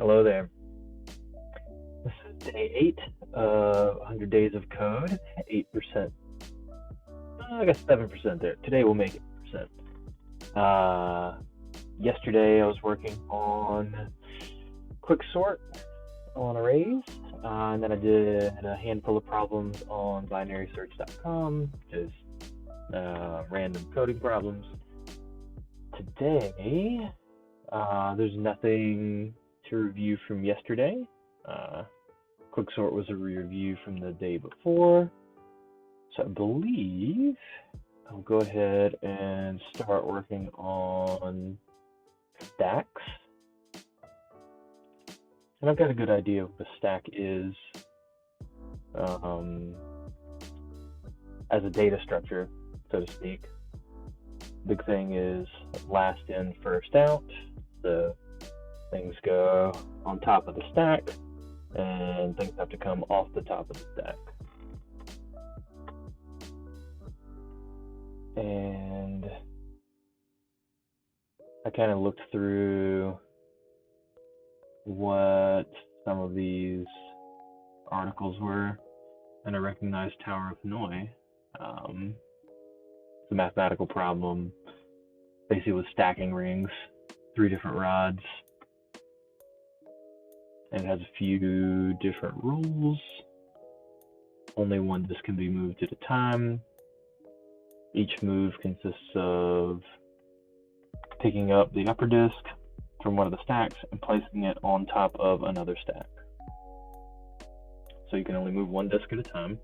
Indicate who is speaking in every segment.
Speaker 1: Hello there. This is day 8 of 100 Days of Code, 8%. I guess 7% there. Today we'll make it percent. Yesterday I was working on quicksort on arrays, and then I did a handful of problems on binarysearch.com, just random coding problems. Today, there's nothing to review from yesterday. Quicksort was a review from the day before. So I believe I'll go ahead and start working on stacks. And I've got a good idea of what a stack is as a data structure, so to speak. Big thing is last in, first out. So things go on top of the stack, and things have to come off the top of the stack. And I kind of looked through what some of these articles were, and I recognized Tower of Hanoi. It's a mathematical problem, basically with stacking rings, 3 different rods, and it has a few different rules. Only one disk can be moved at a time. Each move consists of picking up the upper disk from one of the stacks and placing it on top of another stack. So you can only move one disk at a time.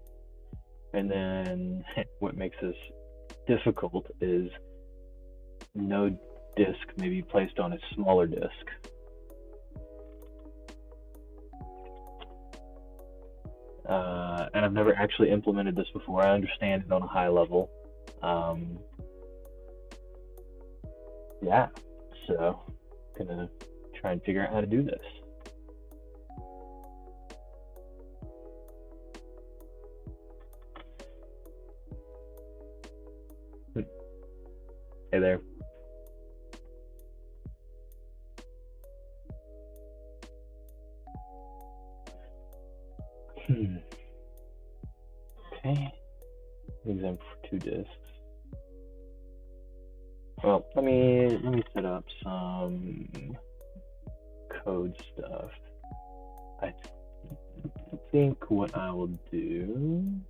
Speaker 1: And then what makes this difficult is no disk may be placed on a smaller disk. And I've never actually implemented this before. I understand it on a high level. Yeah, so gonna try and figure out how to do this. Hey there. Okay. Example for 2 disks. Well, let me set up some code stuff. I think what I will do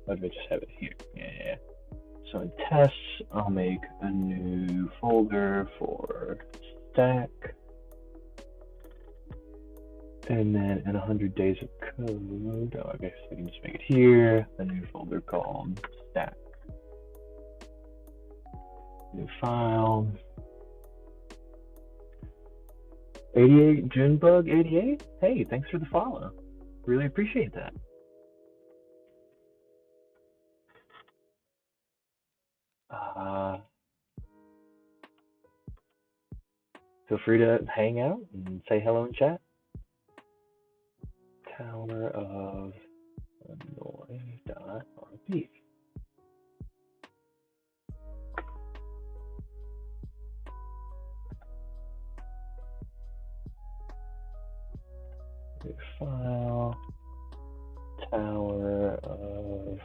Speaker 1: why do I just have it here? Yeah. So in tests, I'll make a new folder for stack. And then in 100 Days of Code, I guess we can just make it here, a new folder called stack. New file. 88 Junebug 88? Hey, thanks for the follow. Really appreciate that. Feel free to hang out and say hello in chat. Tower of Hanoi.rb. New file. Tower of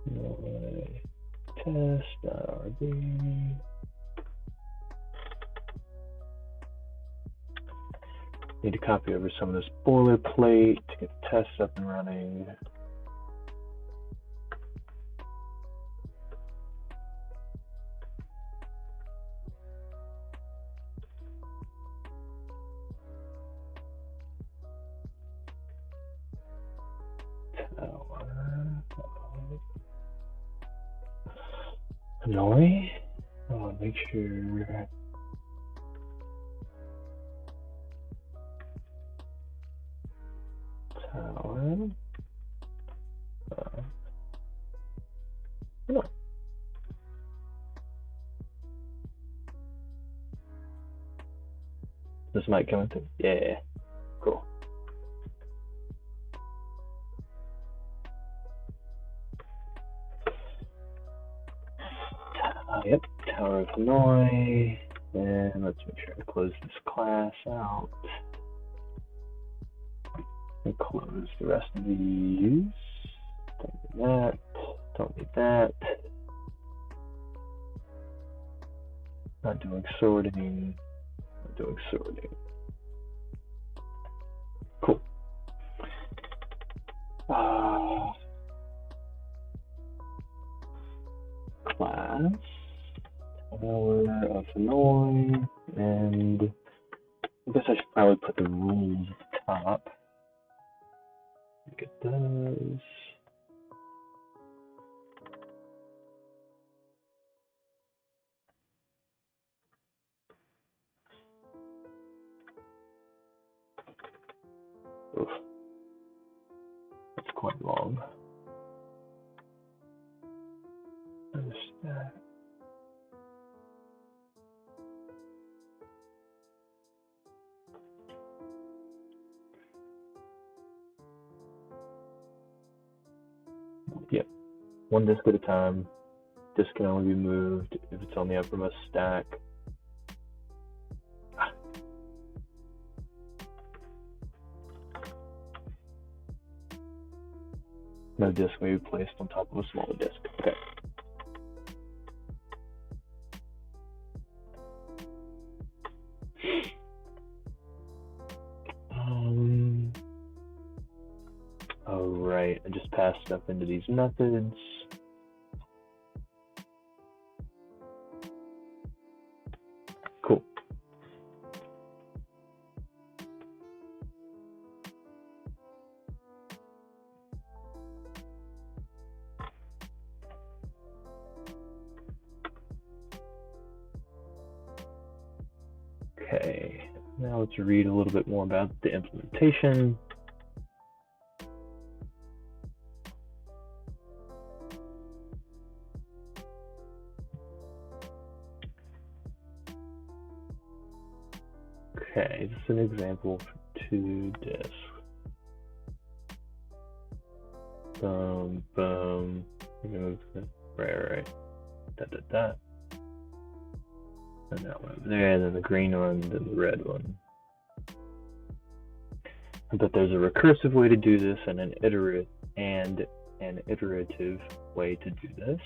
Speaker 1: Hanoi test.rb. Need to copy over some of this boilerplate to get the tests up and running. Tower of Hanoi. I want to make sure. Tower. No. This mic coming through? Yeah. Cool. Yep, Tower of Hanoi. And let's make sure I close this class out. And close the rest of these. Don't need that. Don't need that. Not doing sorting. Not doing sorting. Cool. Class. Tower of Hanoi. And I guess I should probably put the rules at the top. Look at those. Oof. That's quite long. Understand. Yep. One disk at a time. Disk can only be moved if it's on the uppermost stack. No disk may be placed on top of a smaller disk. Okay. All right. I just passed stuff into these methods. Cool. Okay. Now let's read a little bit more about the implementation. Okay, this is an example for 2 disks. Boom, boom. Right. Da. And that one over there, then the green one, then the red one. But there's a recursive way to do this and an iterative way to do this.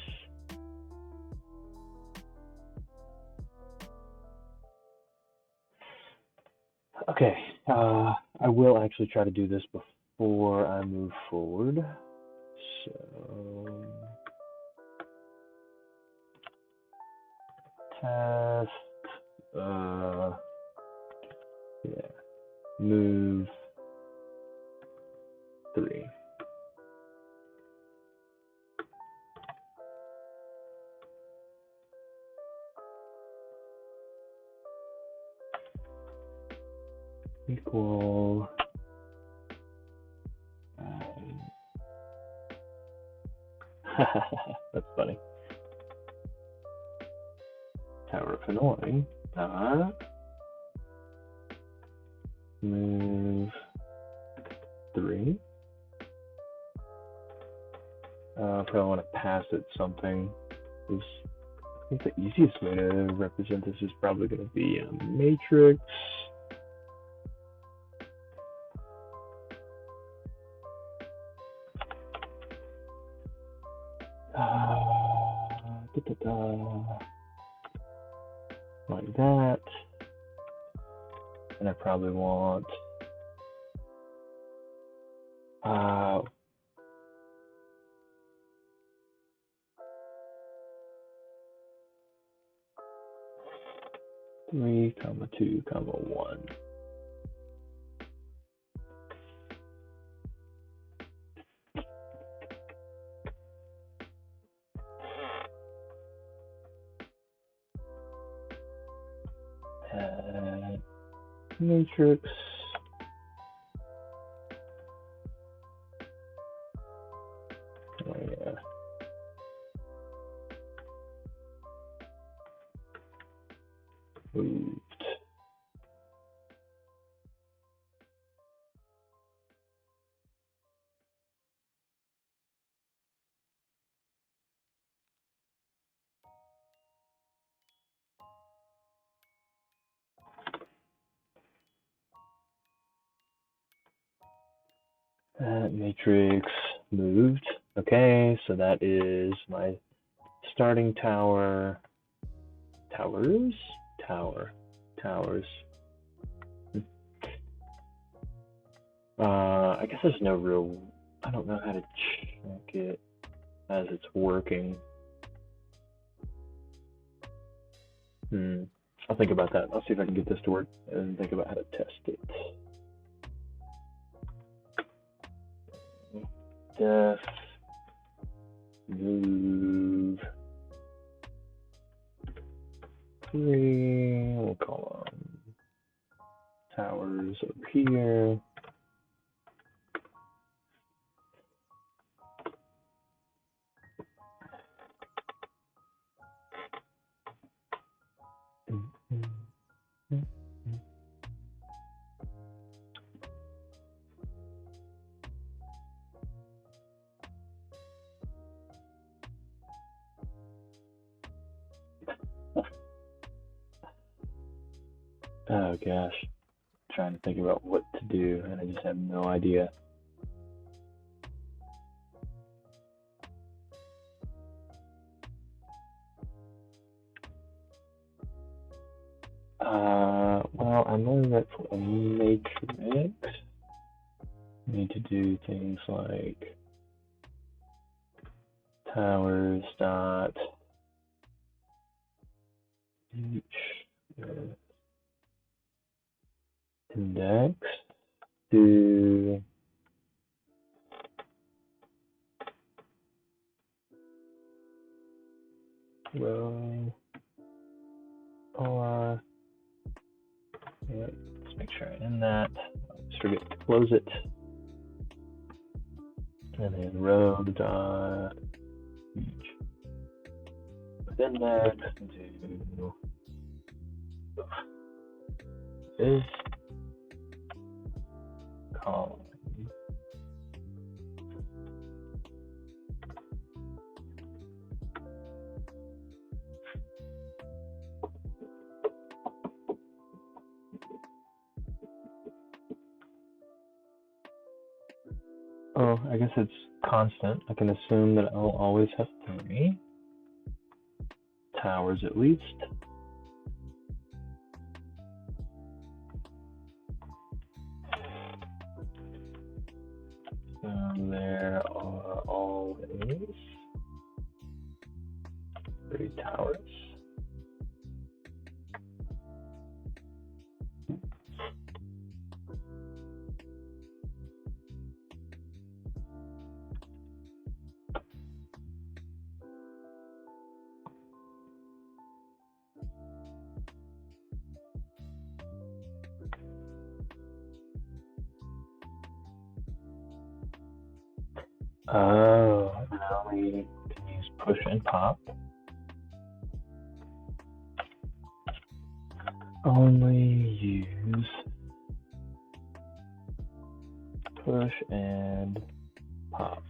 Speaker 1: Okay, I will actually try to do this before I move forward. So, test, yeah, move 3. Equal, that's funny. Tower of Hanoi, move 3. Probably want to pass it something. I think the easiest way to represent this is probably going to be a matrix. Like that. And I probably want 3, 2, 1. Matrix. Oh yeah. Moved. That matrix moved. Okay, so that is my starting tower. Towers? Towers. I guess there's no real. I don't know how to check it as it's working. I'll think about that. I'll see if I can get this to work and think about how to test it. Def move 3. We'll call them towers over here. Oh gosh, I'm trying to think about what to do, and I just have no idea. Well, I know that's a matrix. I need to do things like towers dot each index to row or let's make sure I end that. Just forget to close it. And then row dot each within that do this column. Oh, I guess it's constant. I can assume that I'll always have 3 towers at least. So there are always 3 towers. Oh, now we can use push and pop. Only use push and pop.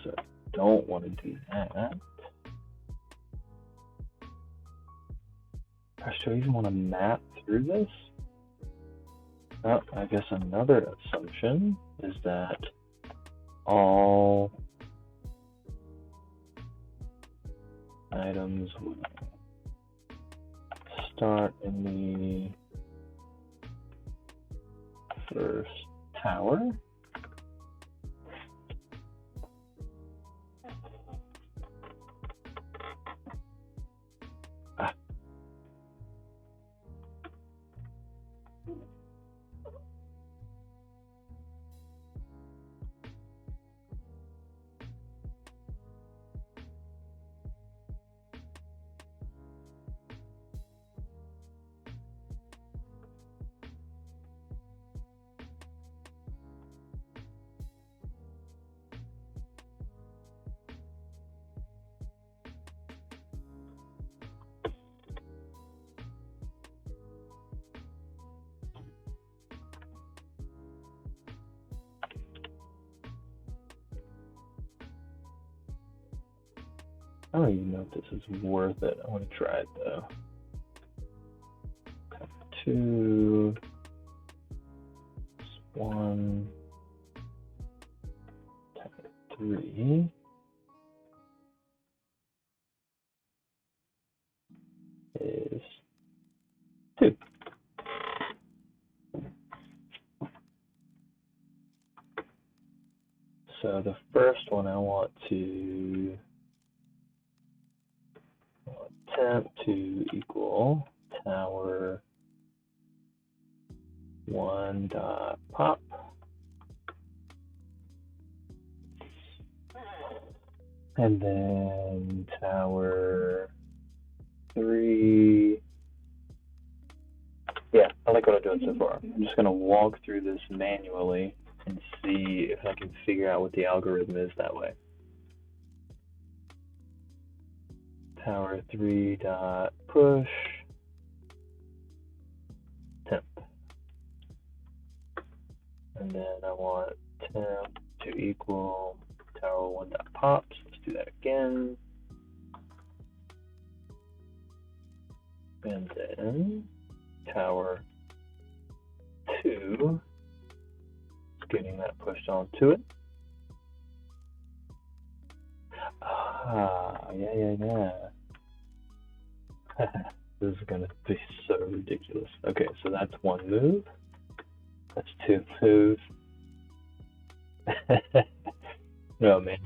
Speaker 1: So don't want to do that. Gosh, do I even want to map through this? Oh, I guess another assumption is that all items will start in the first tower. I don't even know if this is worth it. I want to try it though. Tower 2. 1. Tower 3. Is 2. So the first one I want to temp to equal tower 1 dot pop, and then tower 3. Yeah, I like what I'm doing so far. I'm just going to walk through this manually and see if I can figure out what the algorithm is that way. Tower 3 dot push temp, and then I want temp to equal tower 1 dot pops. Let's do that again, and then tower 2, getting that pushed onto it. Yeah. This is gonna be so ridiculous. Okay, so that's 1 move. That's 2 moves. No, man.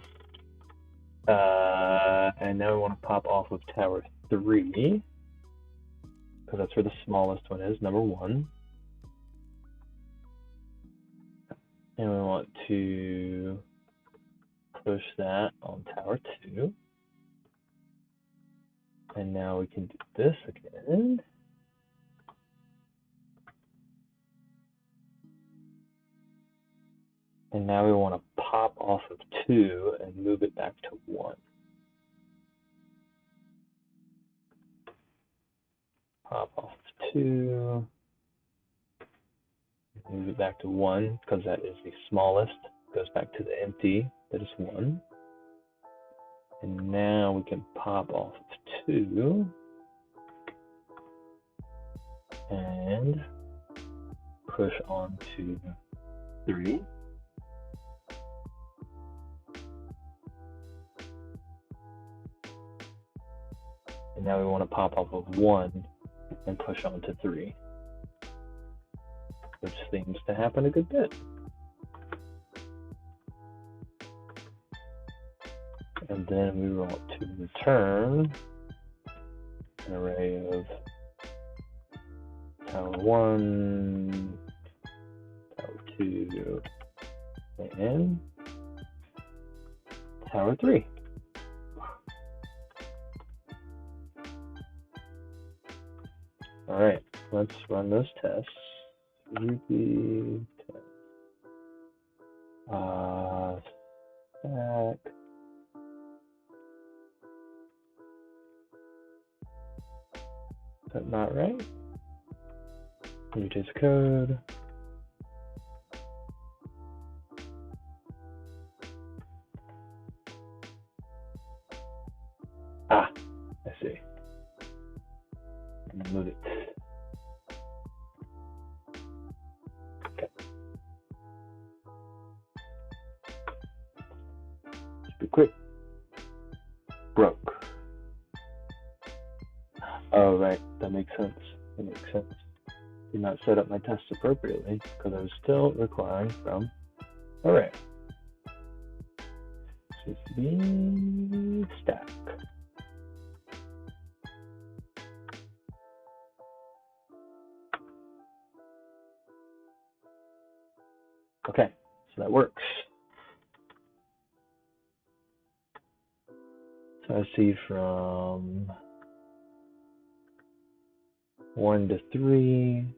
Speaker 1: And now we want to pop off of tower 3, because that's where the smallest one is, number 1. And we want to push that on tower 2. And now we can do this again. And now we want to pop off of 2 and move it back to 1. Pop off of 2. Move it back to 1, because that is the smallest. Goes back to the empty, that is 1. And now we can pop off of 2 and push on to 3. And now we want to pop off of 1 and push on to 3, which seems to happen a good bit. And then we want to return an array of tower 1, tower 2, and tower 3. All right, let's run those tests. Repeat test. Stack. Is that not right? Read his code. I see. Move it. Okay. Just be quick. Broke. Oh, right. That makes sense. Did not set up my tests appropriately because I was still requiring from array. CCB stack. Okay, so that works. So I see from 1 to 3,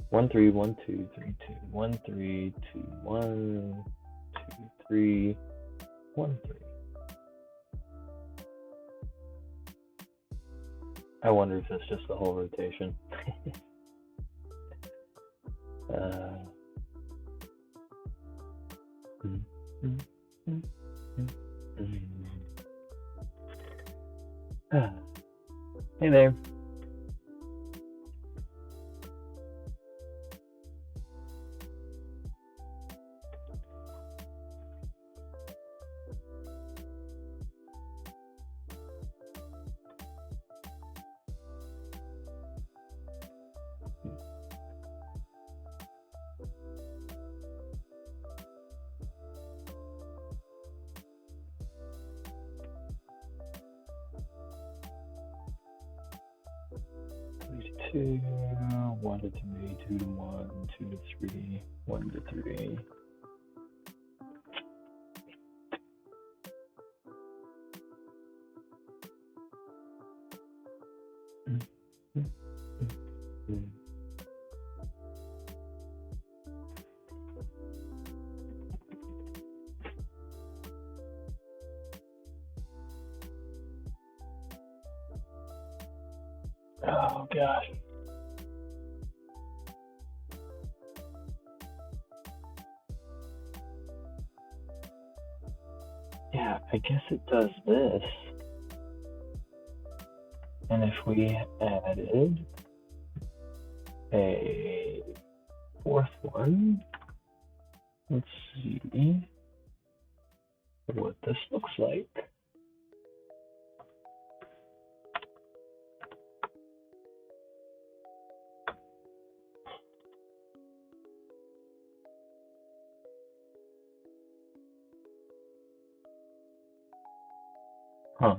Speaker 1: 1 3 1 2 3 2 1 3 2 1 2 3 1 3. I wonder if it's just the whole rotation. Hey there. Two, 1 to 3, 2 to 1, 2 to 3, 1 to 3. Oh gosh. Yeah, I guess it does this. And if we added a fourth one, let's see what this looks like. Huh.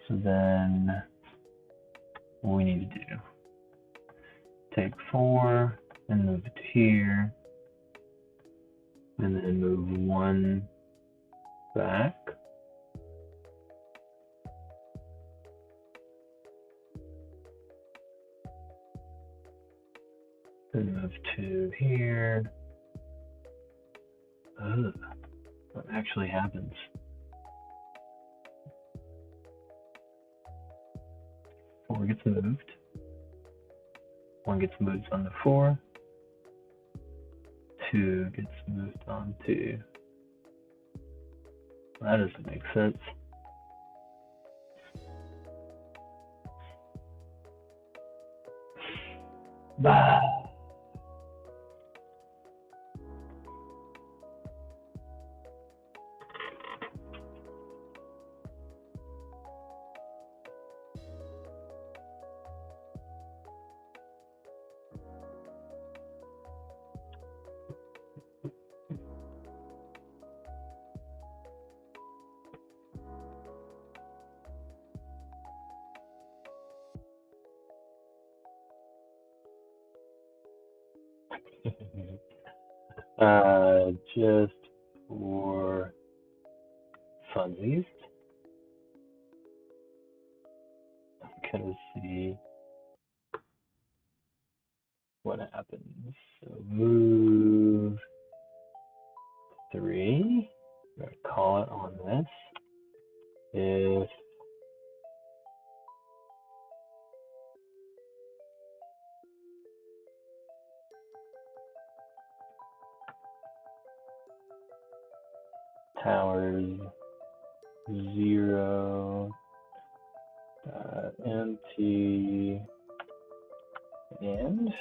Speaker 1: So then what we need to do, take 4 and move it to here, and then move 1 back. And move 2 here. What actually happens? 4 gets moved. 1 gets moved on the 4. 2 gets moved on 2. That doesn't make sense. Bah. Just for funsies, I'm gonna see what happens. So move 3. I'm gonna call it on this. If towers 0 empty and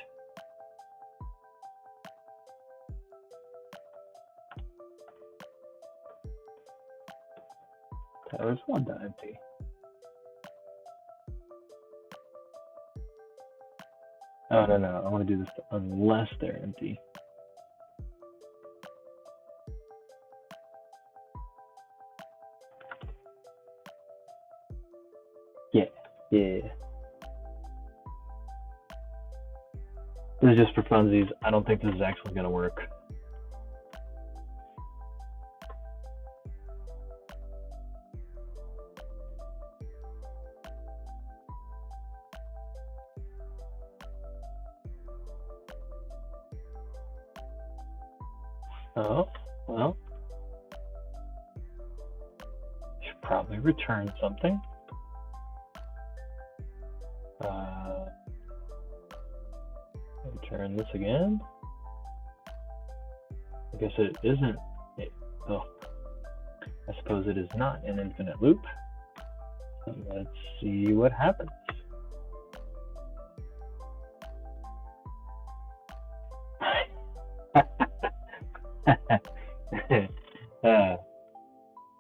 Speaker 1: towers 1 empty. Oh no, I want to do this unless they're empty. Yeah. This is just for funsies. I don't think this is actually going to work. Oh, well. Should probably return something. Return this again. I guess it isn't. Oh, I suppose it is not an infinite loop. So let's see what happens.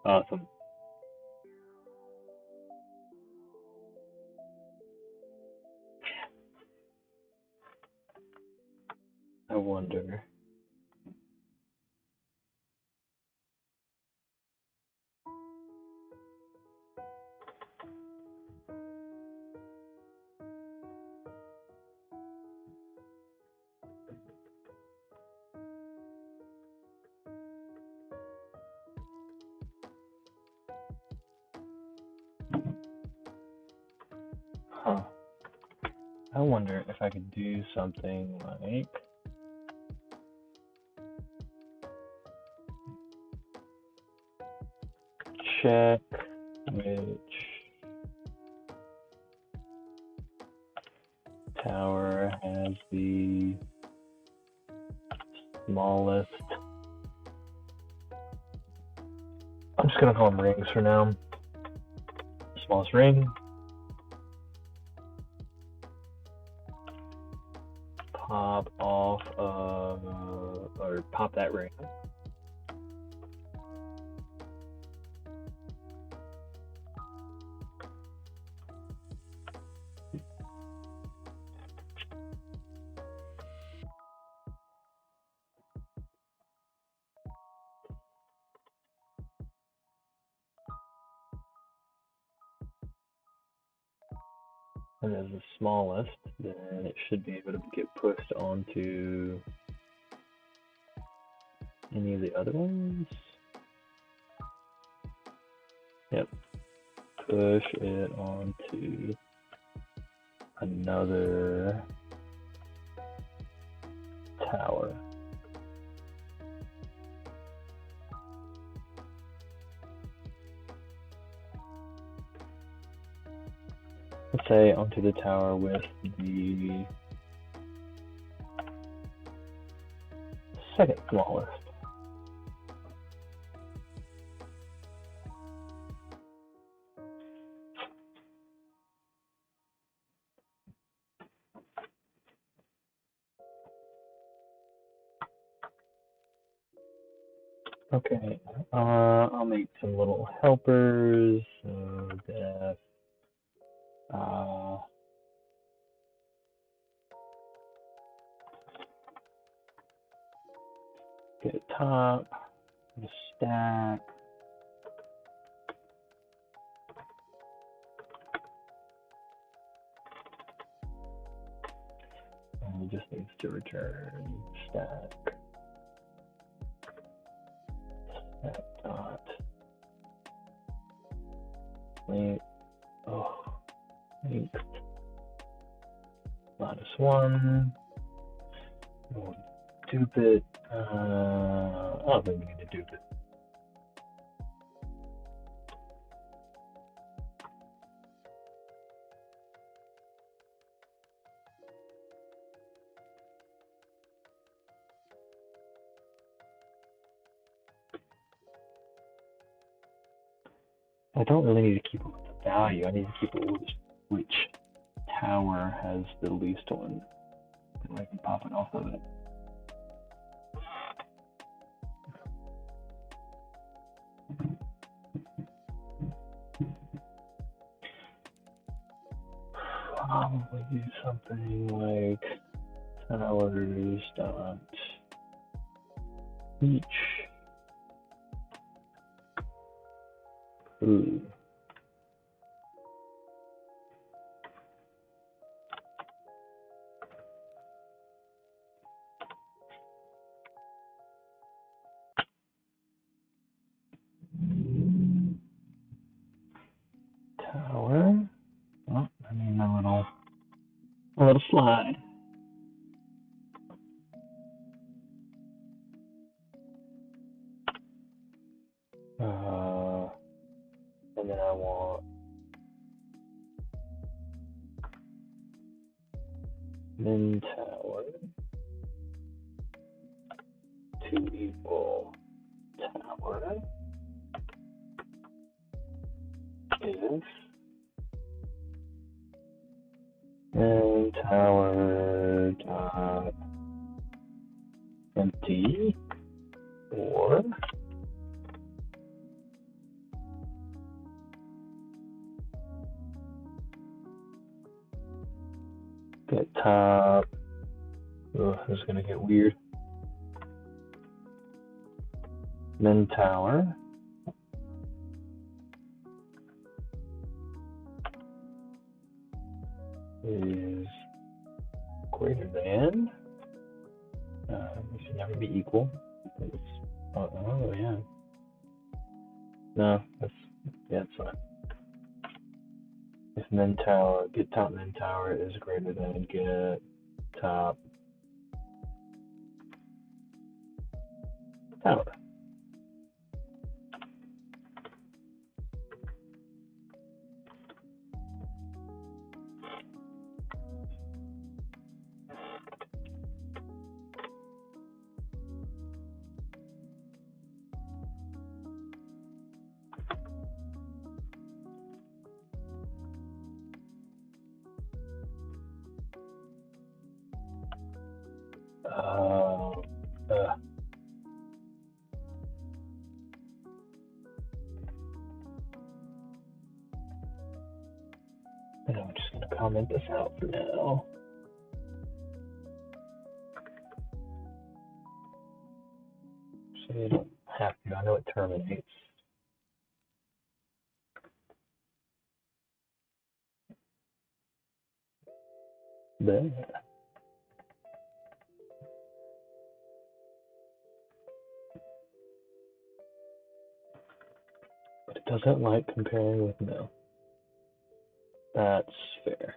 Speaker 1: Awesome. I wonder. Huh. I wonder if I could do something like check which tower has the smallest. I'm just gonna call them rings for now. Smallest ring. Pop off or pop that ring. And as the smallest, then it should be able to get pushed onto any of the other ones. Yep. Push it onto another tower. Let's say onto the tower with the second smallest. Okay, I'll make some little helpers. Def, get a top, a stack. And it just needs to return stack. Stack dot. Length. Oh, length. -1. We'll dupe it. I don't think we need to dupe it. I don't really need to keep it with the value. I need to keep it with which tower has the least one. And I can pop it off of it. Probably do something like towers dot each. Ooh. Tower. Oh, I need a little slide. And then I want min tower to equal tower if and tower dot empty or get top. Oh, this is gonna get weird. Then tower is greater than. It should never be equal. Oh yeah. No, that's fine. If min tower, get top min tower is greater than get top tower. And I'm just going to comment this out for now. So you don't have to. I know it terminates. There. But it doesn't like comparing with no. That's fair.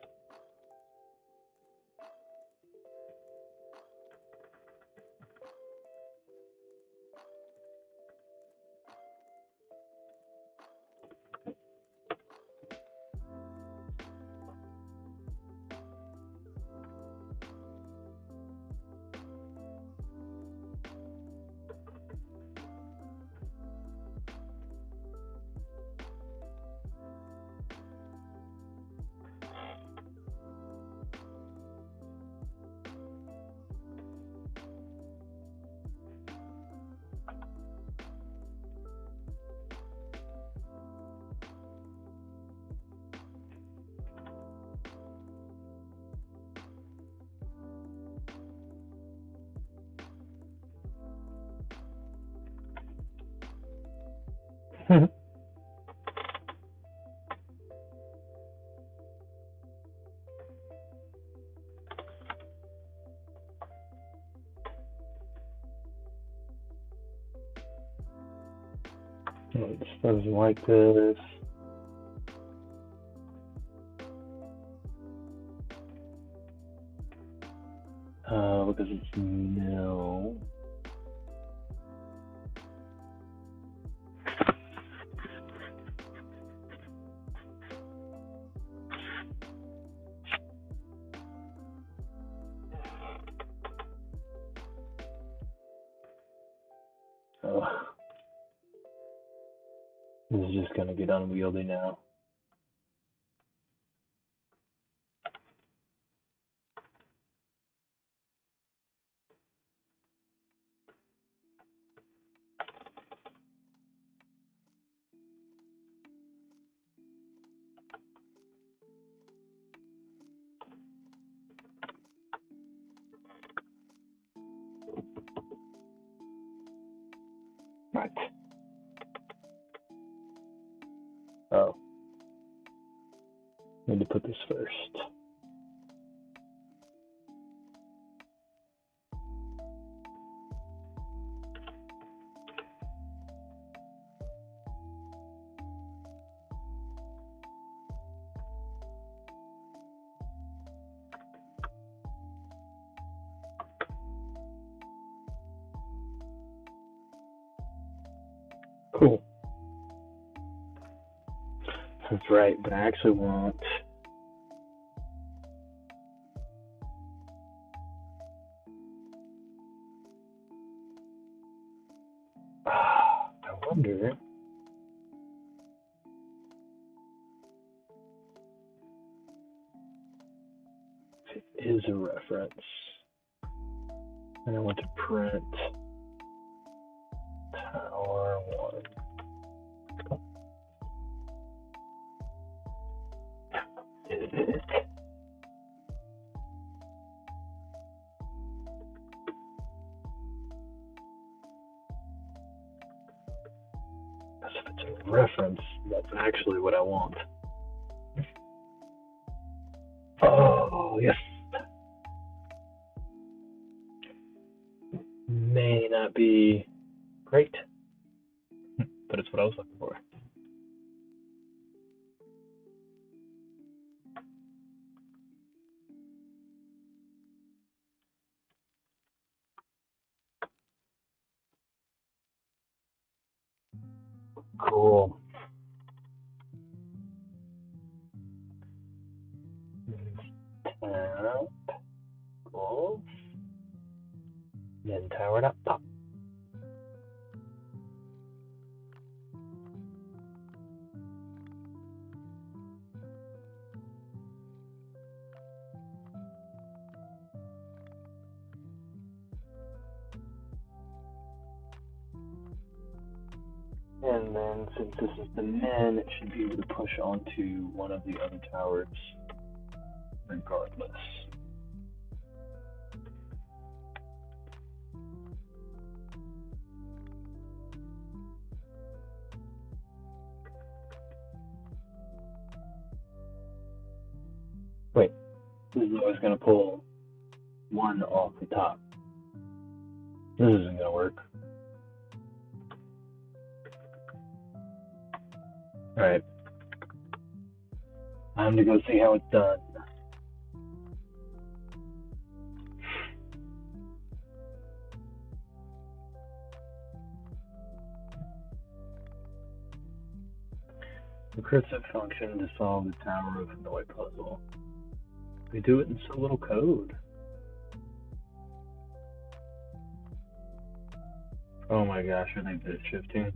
Speaker 1: It just doesn't like this. Because it's no. Oh. This is just going to get unwieldy now. Right. Oh. Need to put this first. Cool. That's right, but I actually want wonder if it is a reference. And I want to print Tower 1. Is it? Because if it's a reference, that's actually what I want. Oh, yes. May not be great, but it's what I was looking for. Cool. Tap. Cool. Then tower up top. And then since this is the min, it should be able to push onto one of the other towers regardless. Wait, this is always going to pull one off the top. This isn't going to work. Alright. Time to go see how it's done. Recursive function to solve the Tower of Hanoi puzzle. We do it in so little code. Oh my gosh, are they bit shifting?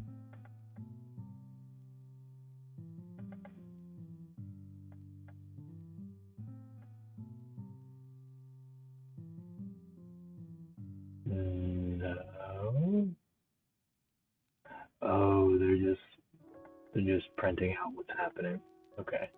Speaker 1: No. Oh, they're just printing out what's happening. Okay.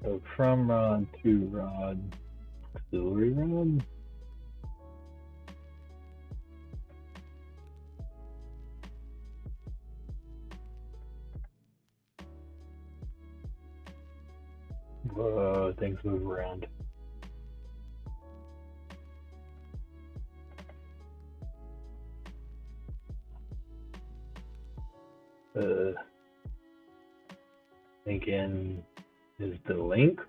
Speaker 1: So from rod to rod, auxiliary rod. Whoa, things move around. Thinking is the link.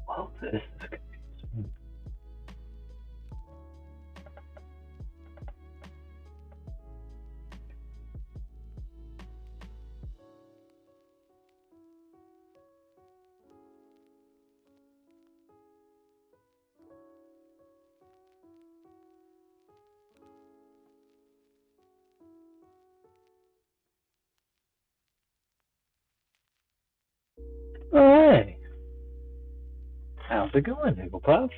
Speaker 1: Well, this is confusing. Oh, hey. How's it going, Higglepuff?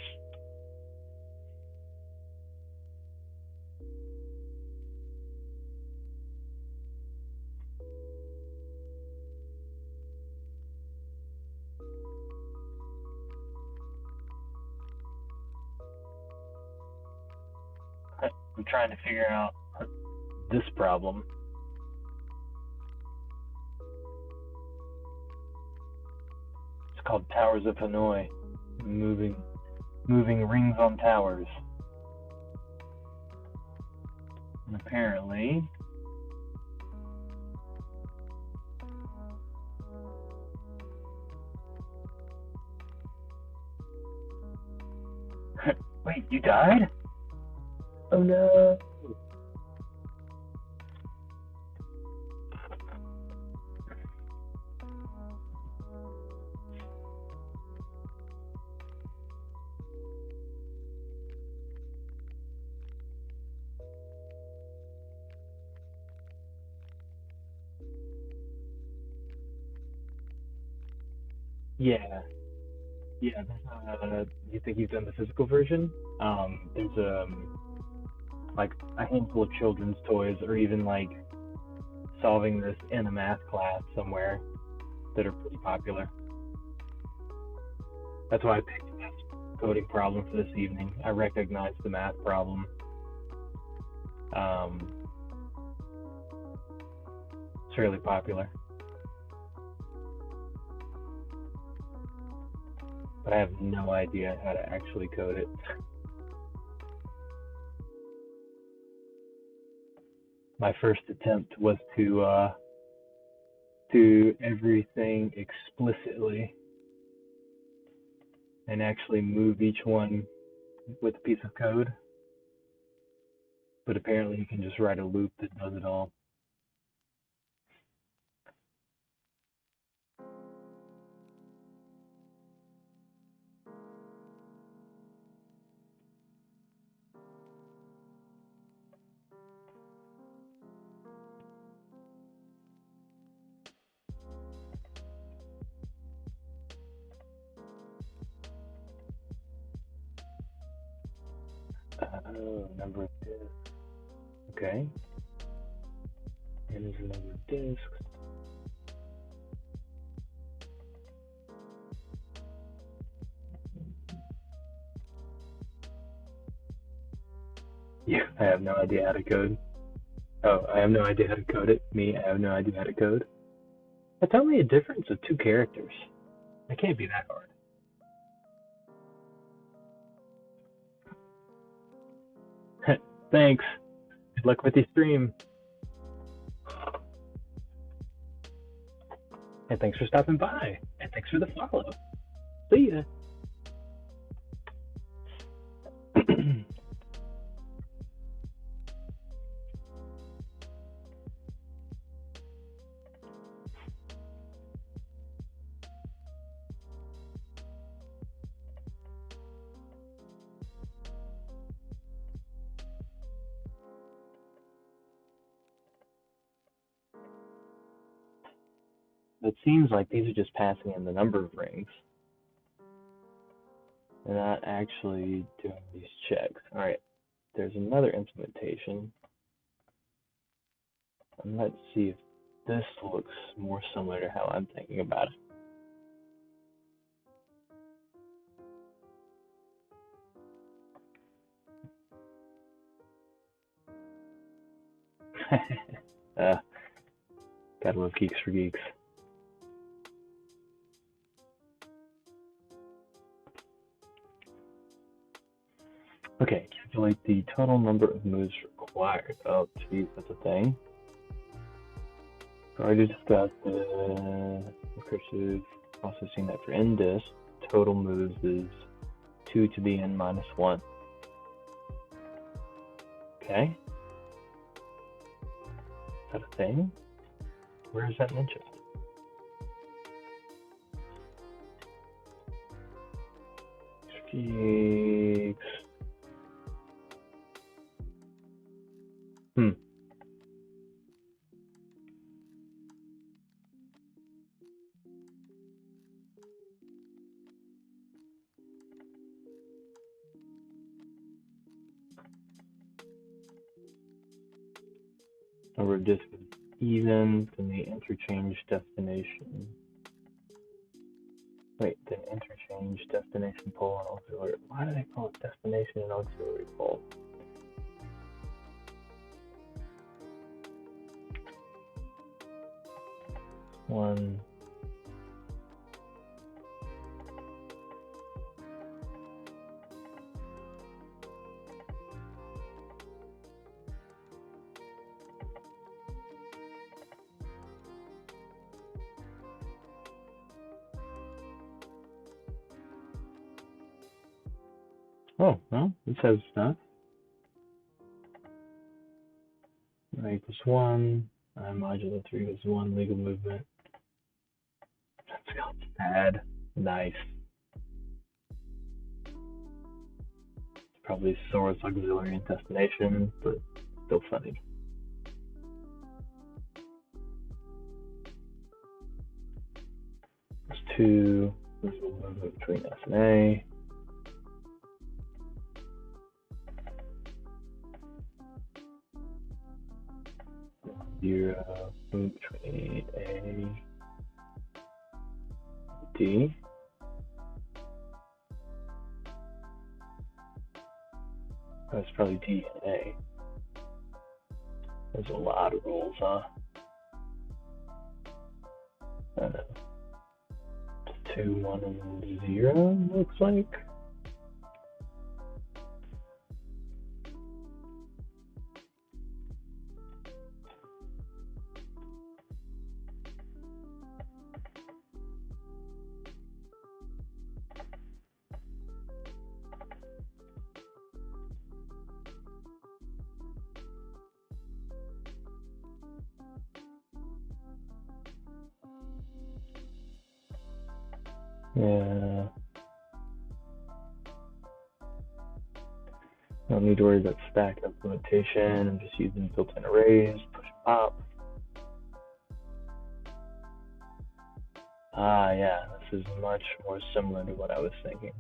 Speaker 1: I'm trying to figure out this problem. It's called Towers of Hanoi. Moving rings on towers. And apparently wait, you died? Oh no. Yeah. Yeah, you think you've done the physical version? There's like a handful of children's toys, or even like solving this in a math class somewhere that are pretty popular. That's why I picked this coding problem for this evening. I recognized the math problem. It's fairly popular. But I have no idea how to actually code it. My first attempt was to do everything explicitly and actually move each one with a piece of code. But apparently you can just write a loop that does it all. Oh, number of disks. Okay. And there's a number of disks. Yeah, I have no idea how to code. Oh, I have no idea how to code it. Me, I have no idea how to code. That's only a difference of 2 characters. It can't be that hard. Thanks. Good luck with your stream. And thanks for stopping by. And thanks for the follow. See ya. It seems like these are just passing in the number of rings. They're not actually doing these checks. Alright, there's another implementation. And let's see if this looks more similar to how I'm thinking about it. Gotta love Geeks for Geeks. Okay, calculate the total number of moves required. Oh, geez, that's a thing. I already discussed the recursive processing that for n disk, total moves is 2 to the n minus 1. Okay. Is that a thing? Where is that mentioned? Geeks. Number of disks is even, then the interchange destination. Wait, then interchange destination pole and auxiliary. Why do they call it destination and auxiliary pole? one. Oh, well, this has stuff. I equals 1. I modulo 3 equals 1. Legal movement. That's got bad. Nice. Probably source auxiliary and destination, but still funny. There's 2. Legal movement between S and A. Zero between A and D. That's probably D and A. There's a lot of rules, huh? I don't know. 2, 1, and 0 looks like. Yeah. I don't need to worry about stack implementation. I'm just using built-in arrays, push and pop. Ah, yeah, this is much more similar to what I was thinking.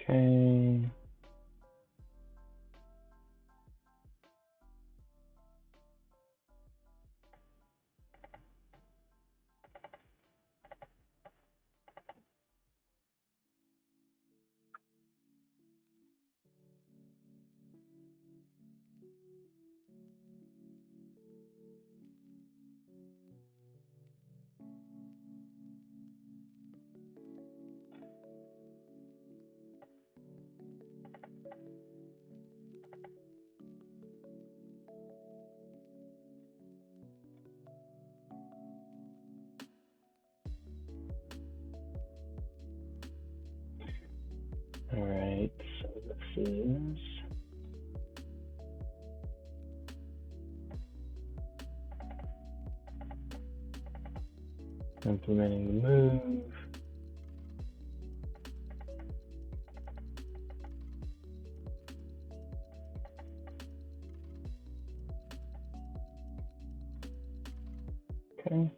Speaker 1: Okay. All right, so this is implementing the move. Okay.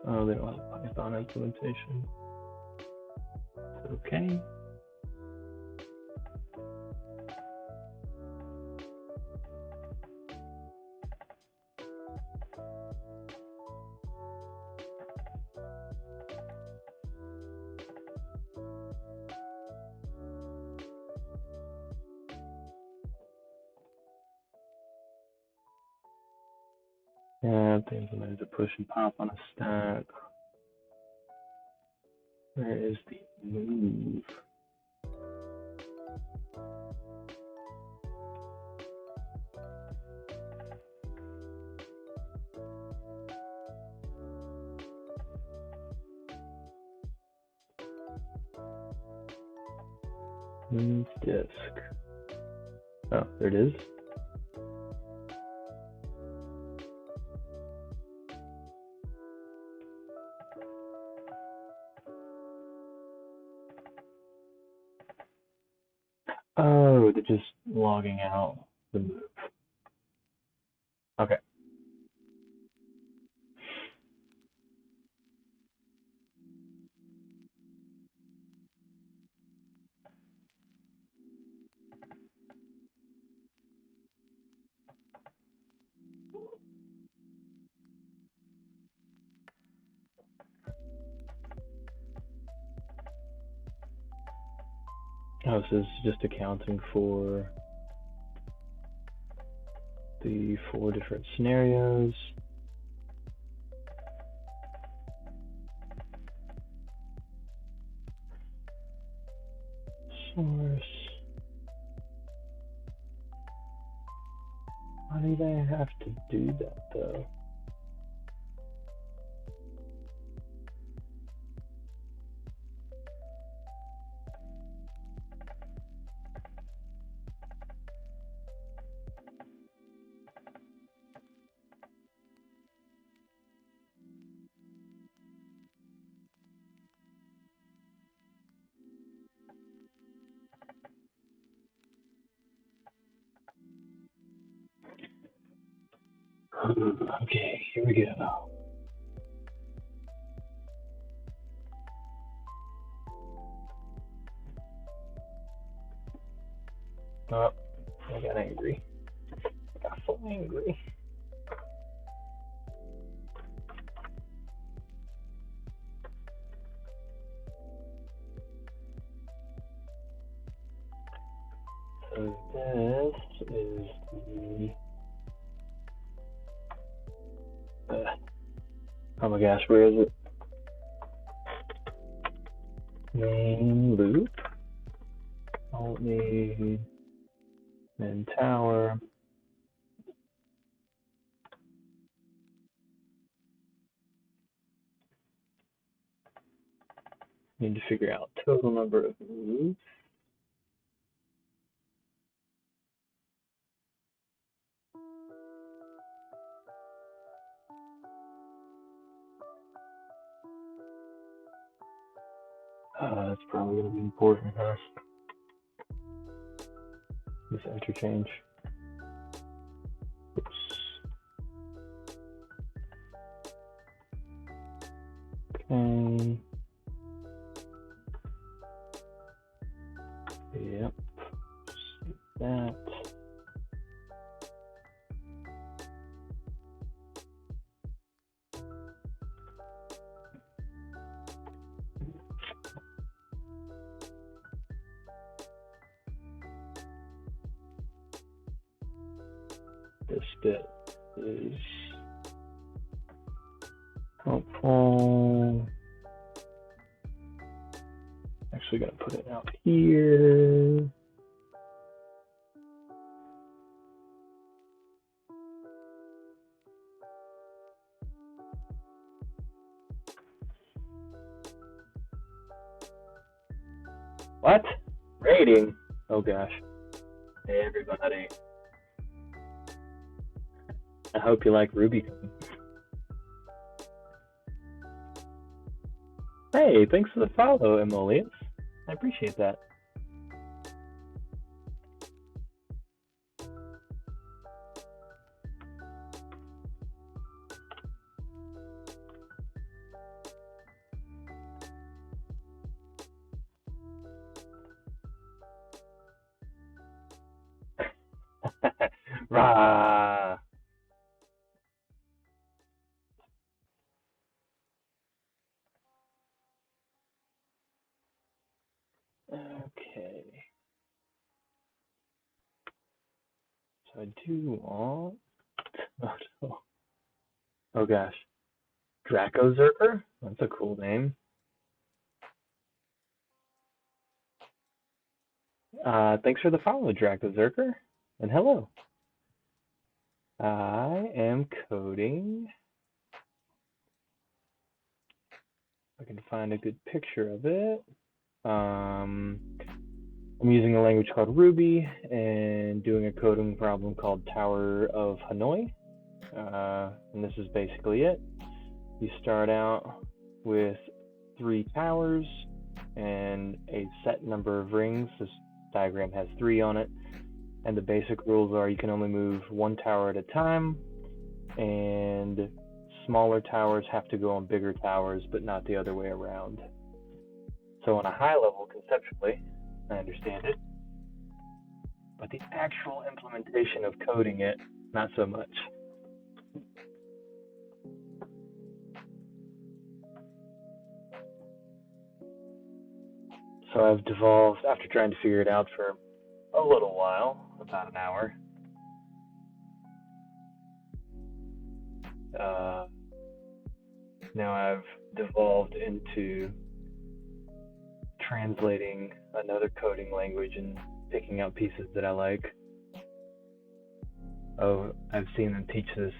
Speaker 1: Oh, they don't have Python implementation. Okay. Yeah, they implemented a push and pop on a stack. Where is the move? Move disk. Oh, there it is. Oh, they're just logging out the move. Okay. Oh, so this is just accounting for the 4 different scenarios. Source. Why do they have to do that though? Okay, here we go. Oh, I got angry. I got so angry. So this is the oh my gosh, where is it? Main loop. Alt need then tower. Need to figure out total number of moves. That's probably going to be important, huh? This interchange. Oops. Okay. Yep. That. This bit is helpful. Actually, gonna put it out here. What? Rating? Oh gosh. Hey everybody. I hope you like Ruby. Hey, thanks for the follow, Emolius. I appreciate that. Rah. Okay. So I do want. Oh, no. Oh gosh. Draco Zerker? That's a cool name. Thanks for the follow, Draco Zerker. And hello. I am coding. I can find a good picture of it. I'm using a language called Ruby and doing a coding problem called Tower of Hanoi. And this is basically it. You start out with 3 towers and a set number of rings. This diagram has 3 on it. And the basic rules are you can only move 1 tower at a time, and smaller towers have to go on bigger towers, but not the other way around. So on a high level, conceptually, I understand it. But the actual implementation of coding it, not so much. So I've devolved, after trying to figure it out for a little while, about an hour. Now I've devolved into translating another coding language and picking out pieces that I like. Oh, I've seen them teach this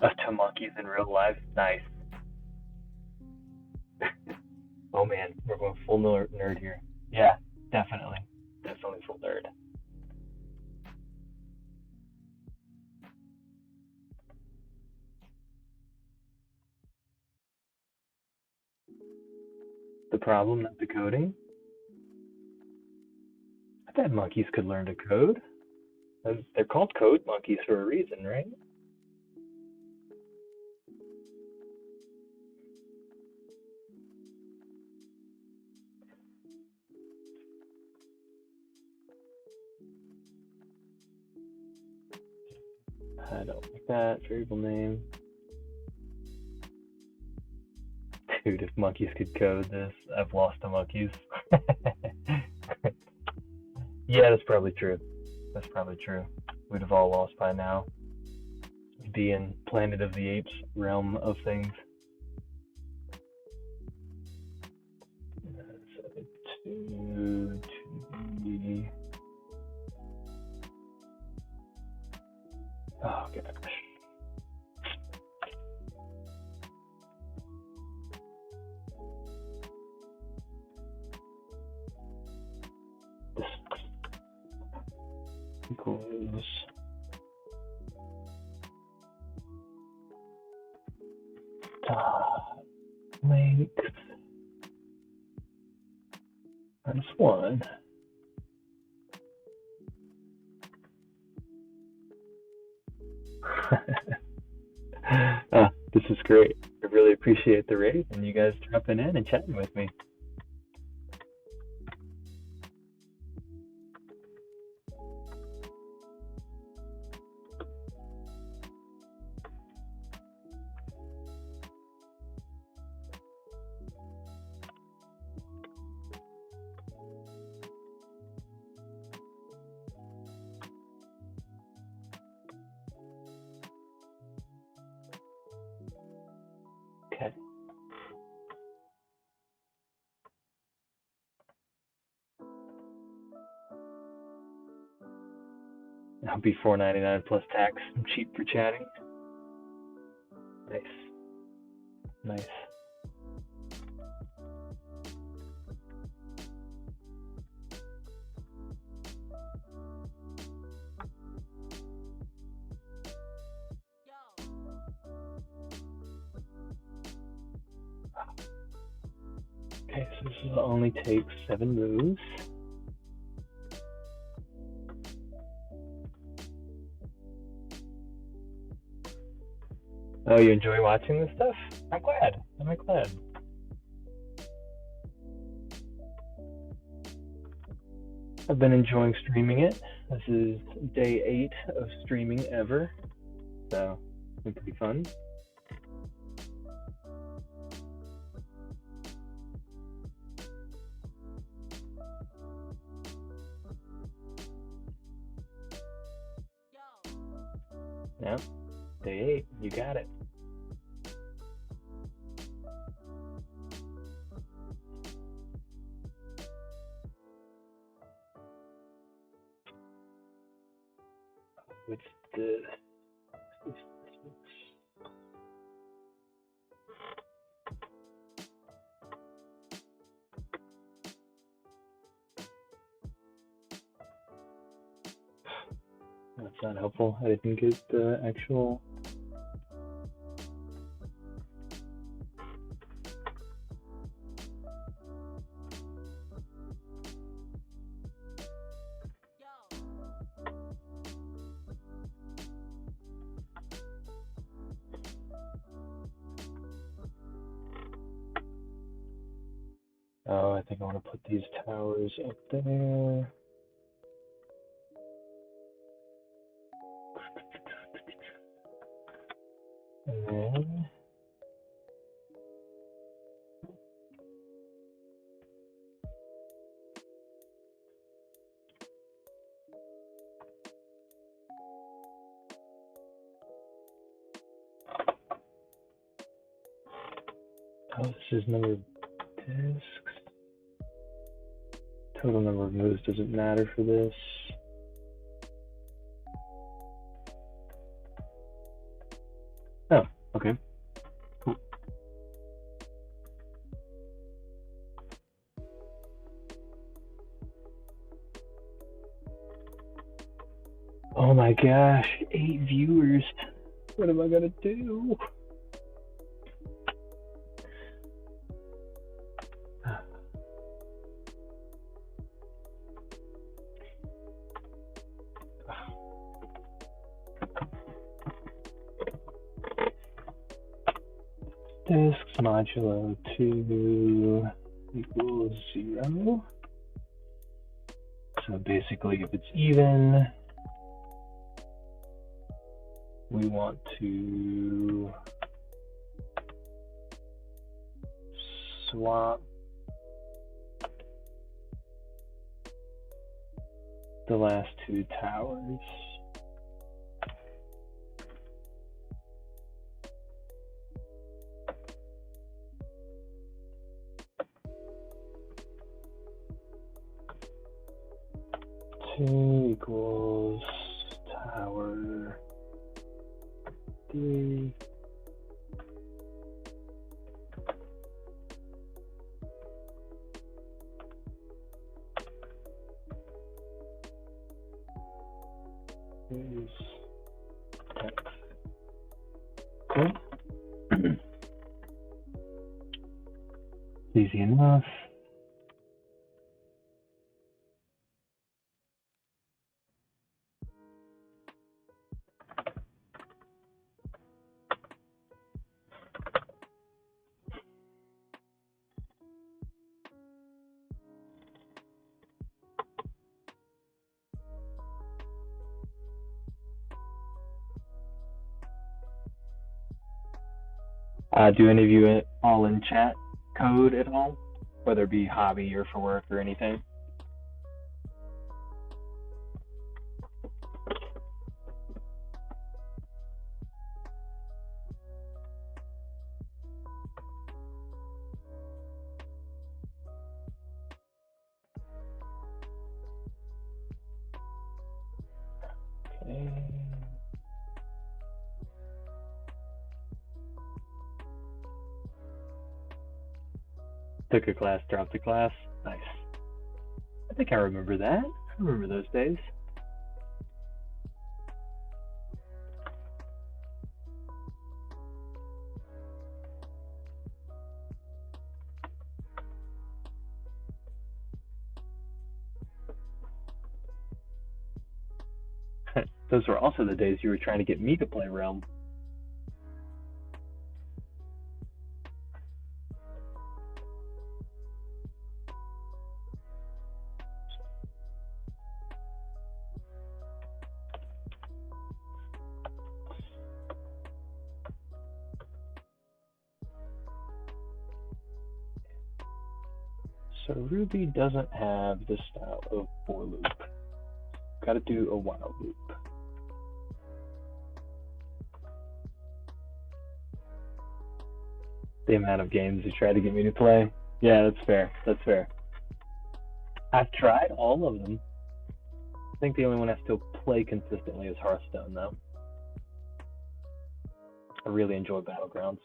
Speaker 1: to monkeys in real life. Nice. Oh man, we're going full nerd here. Yeah, definitely full nerd. The problem, not the coding. I thought monkeys could learn to code. They're called code monkeys for a reason, right? I don't like that variable name. Dude, if monkeys could code this, I've lost the monkeys. Yeah, that's probably true. We'd have all lost by now. Be in Planet of the Apes realm of things. To be. Oh gosh. This equals length minus 1. This is great. I really appreciate the raid and you guys dropping in and chatting with me. Okay. I'll be $4.99 plus tax. I'm cheap for chatting. Nice. Okay, so this will only take 7 moves. Oh, you enjoy watching this stuff? I'm glad. I've been enjoying streaming it. This is day 8 of streaming ever, so it's been pretty fun. Yeah, day 8, you got it. What's this? That's not helpful. I didn't get the actual. Oh, I think I want to put these towers up there. And then oh, this is number of discs. Total number of moves doesn't matter for this. Oh, okay. Cool. Oh my gosh, 8 viewers. What am I gonna do? Discs modulo 2 equals 0. So basically, if it's even, we want to swap the last 2 towers. Two equals tower 3. Is X. Cool. Easy enough. Do any of you all in chat code at all, whether it be hobby or for work or anything? Okay. Took a class, dropped a class. Nice. I think I remember that. I remember those days. Those were also the days you were trying to get me to play Realm. So Ruby doesn't have this style of for loop. Gotta do a while loop. The amount of games you try to get me to play. Yeah, that's fair. That's fair. I've tried all of them. I think the only one I still play consistently is Hearthstone, though. I really enjoy Battlegrounds.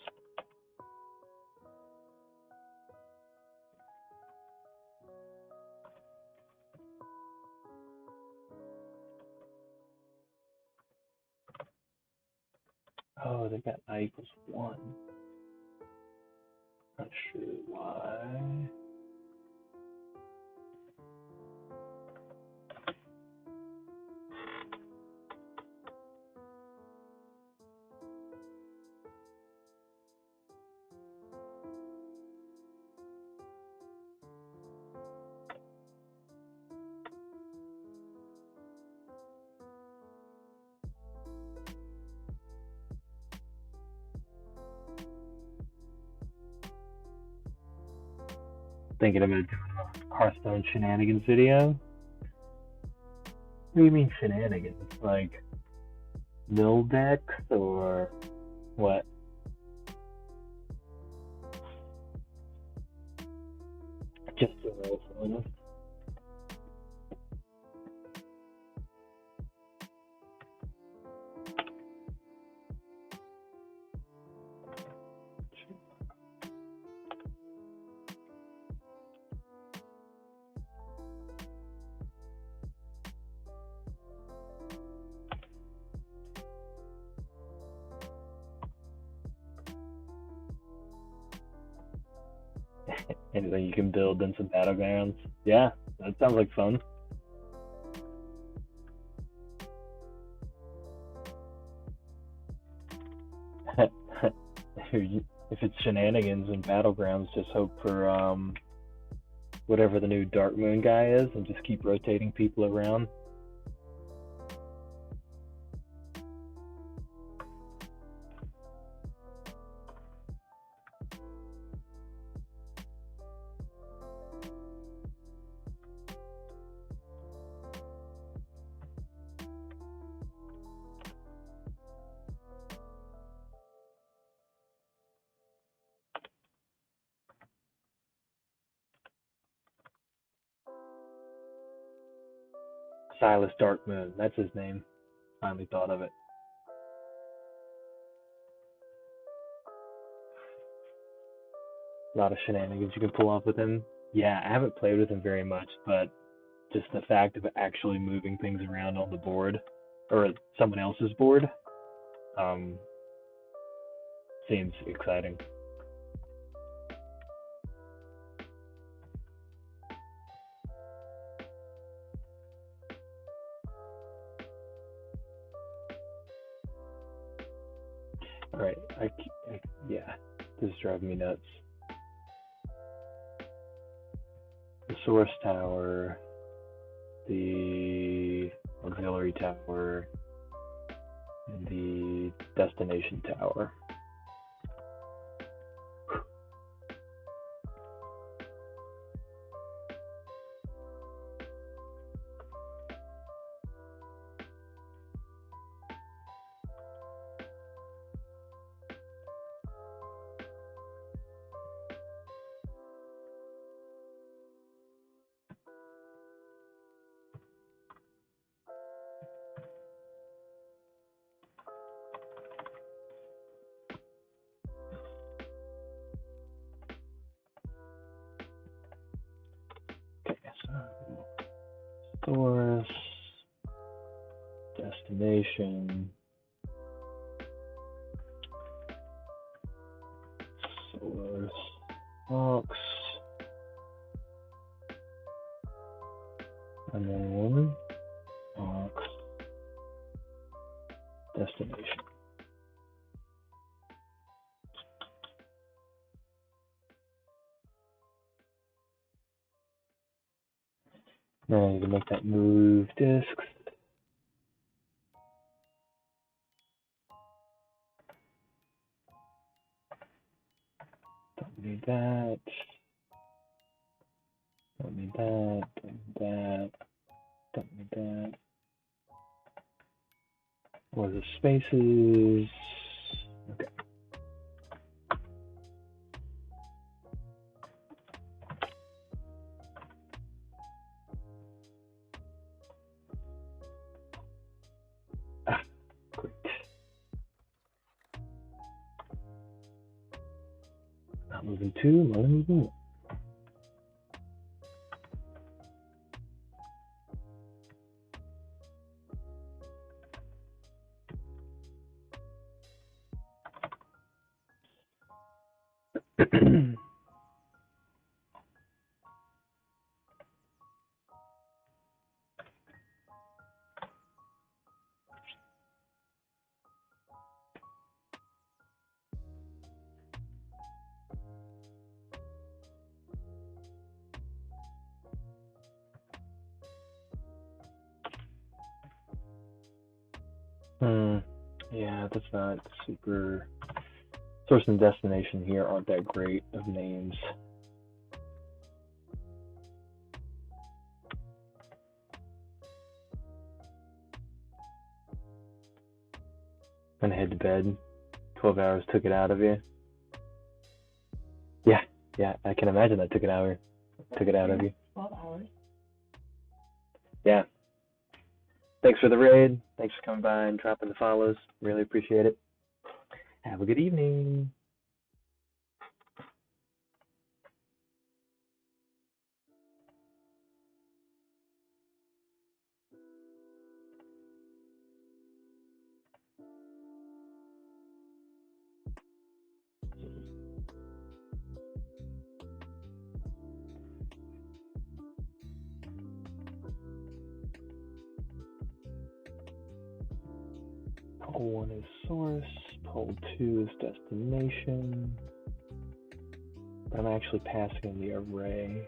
Speaker 1: Oh, they got I=1. Not sure why. Thinking about doing a Hearthstone shenanigans video. What do you mean shenanigans? Like mill decks or what? Just a little fun. Anything you can build in some battlegrounds. Yeah, that sounds like fun. If it's shenanigans and battlegrounds, just hope for whatever the new Dark Moon guy is, and just keep rotating people around. Silas Dark Moon, that's his name. Finally thought of it. A lot of shenanigans you can pull off with him. Yeah, I haven't played with him very much, but just the fact of actually moving things around on the board, or someone else's board, um, seems exciting. Alright, yeah, this is driving me nuts. The source tower, the auxiliary tower, and the destination tower. Okay, so source, destination, source, aux, and then aux, destination. Now you can make that move disks. Don't need that. Don't need that. Don't need that. Don't need that. What are the spaces? Okay. Great. Not moving two, not moving one. Yeah, that's not super. Source and destination here aren't that great of names. Gonna head to bed. 12 hours took it out of you. Yeah, I can imagine that took it out of you.
Speaker 2: 12 hours.
Speaker 1: Yeah. Thanks for the raid. Thanks for coming by and dropping the follows. Really appreciate it. Have a good evening. Poll 1 is source, poll 2 is destination. But I'm actually passing in the array.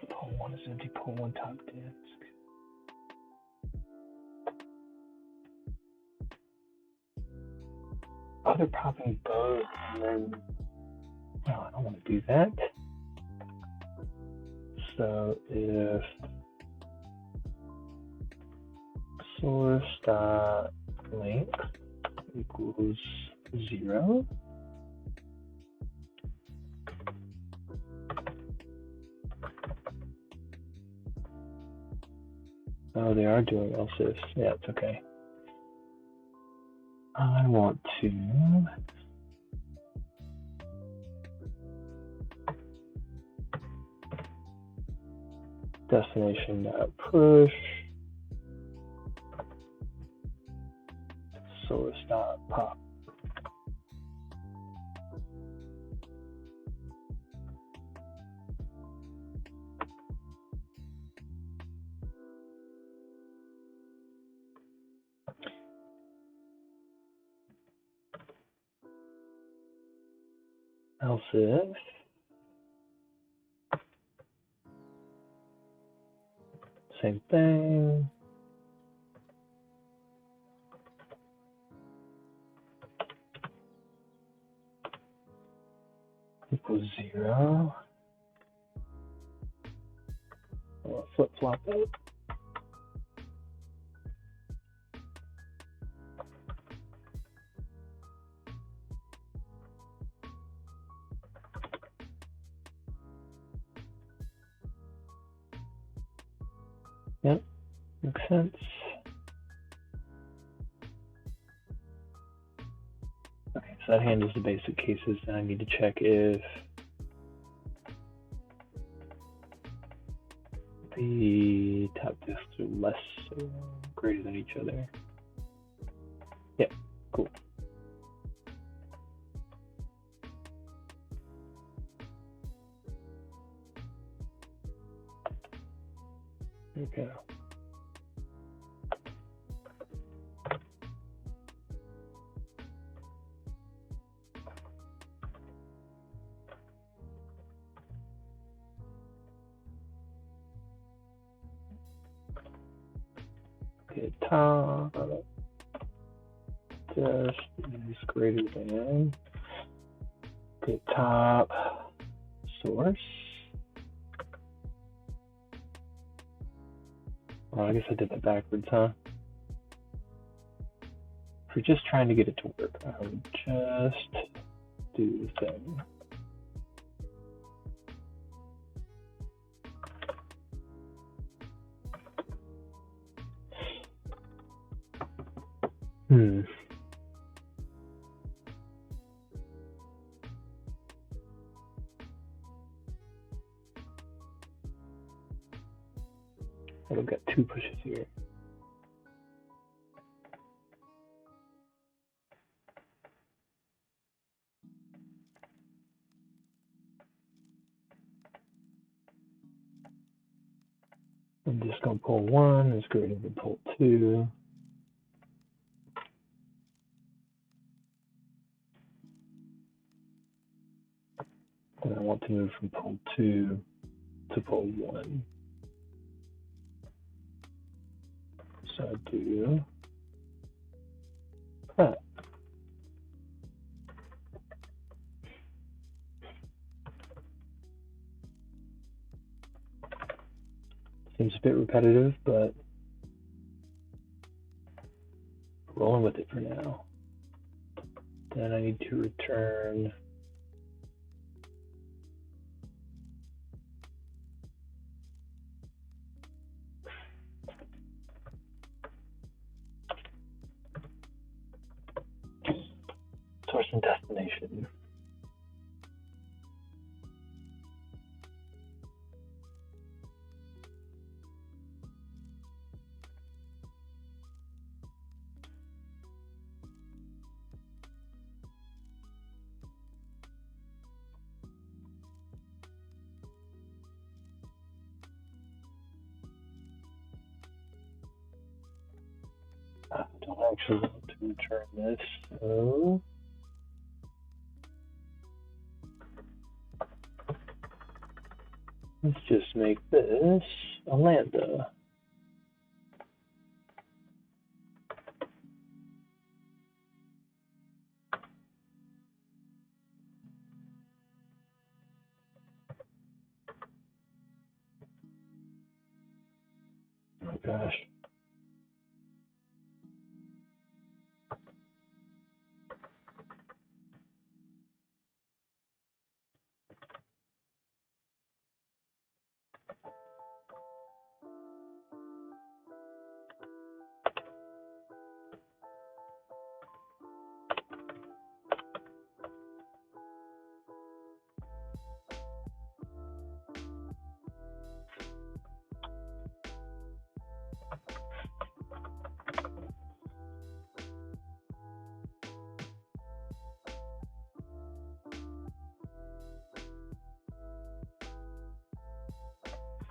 Speaker 1: Poll 1 is empty, poll 1 top disk. Oh, they're popping both, and then, well, I don't want to do that. So if source dot length equals 0, oh, they are doing else if. Yeah, it's okay. I want to destination.push source.pop. Else if same thing. Equals 0. I'll flip flop it. Yep, makes sense. Okay, so that handles the basic cases. Then I need to check if the top disks are less or greater than each other. Yep, cool. There we go. get top just is greater than get top source. Well, I guess I did that backwards, huh? If you're just trying to get it to work, I would just do the thing. I've got 2 pushes here. I'm just going to pull 1 is greater than pull 2. Then I want to move from pull 2 to pull 1. So I do that. Seems a bit repetitive, but rolling with it for now. Then I need to return source and destination. I don't actually want to return this, so let's just make this a lambda. Oh gosh.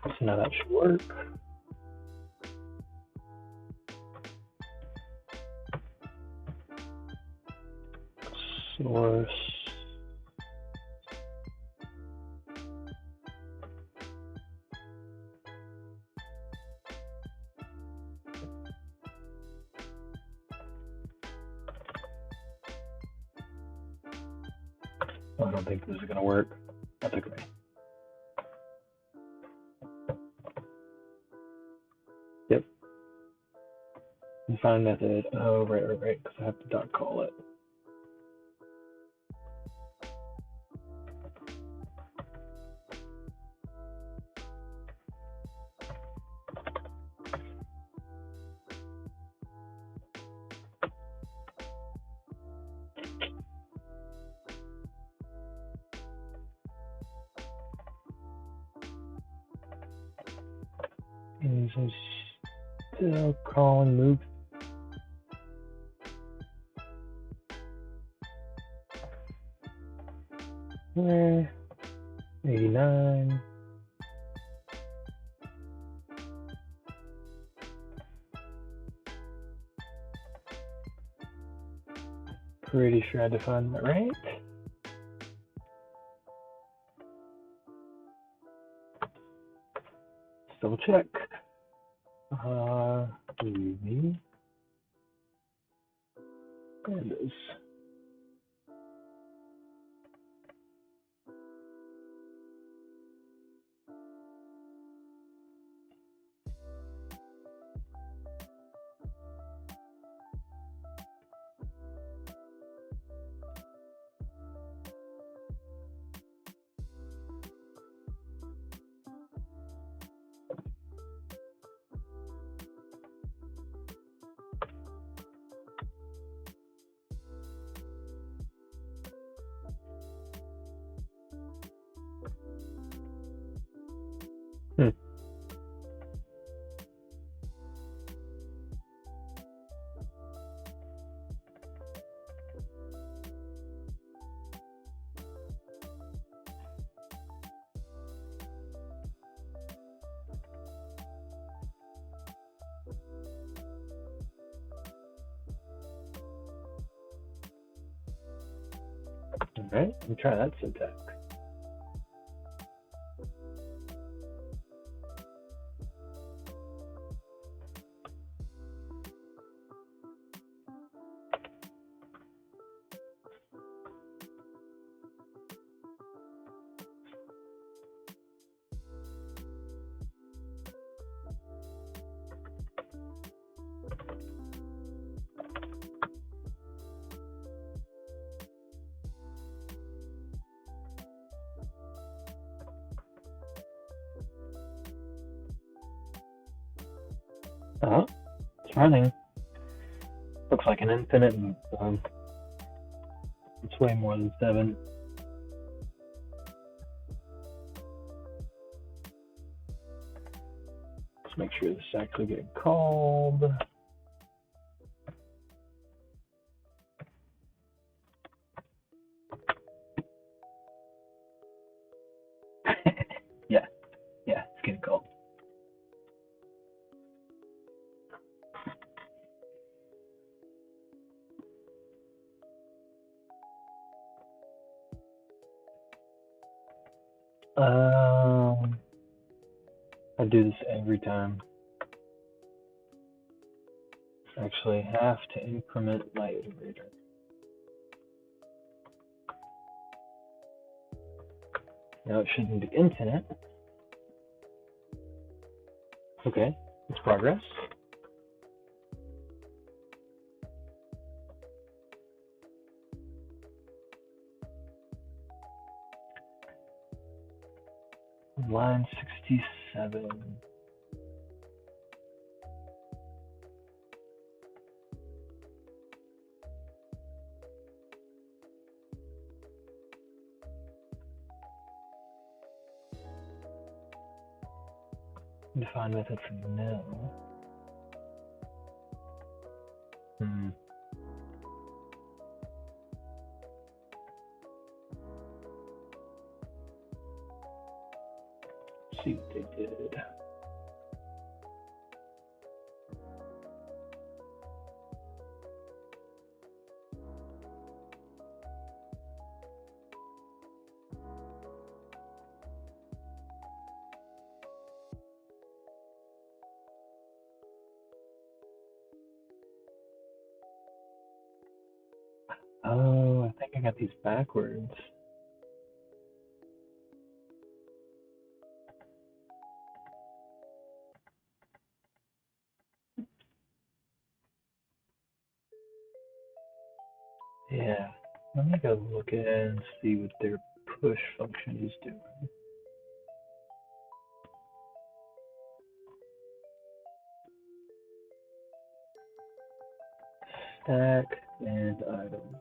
Speaker 1: So now that should work. Source. I don't think this is going to work. That's okay. Yep. Define method. Oh, right, because I have to dot call it. And so still calling move. Where? 89. Pretty sure I defined that right. Let's double check. Movie. There it is. Alright, let me try that syntax. It's running. Looks like an infinite. It's way more than 7. Let's make sure this is actually getting called. Yeah, it's getting called. I do this every time. Actually, have to increment my iterator. Now it shouldn't be infinite. Okay, it's progress. Line 67. Define method for no. Let's see what they did. Oh, I think I got these backwards. Yeah, let me go look at it and see what their push function is doing. Stack and item.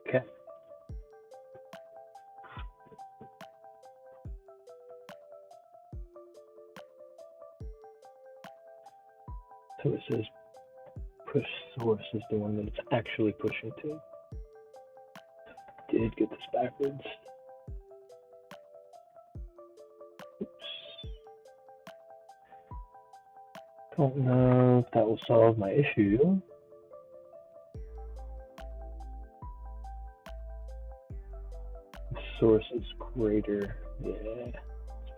Speaker 1: Okay. So it says push source is the one that it's actually pushing to. Did get this backwards. Oops. Don't know if that will solve my issue. source is greater. Yeah, it's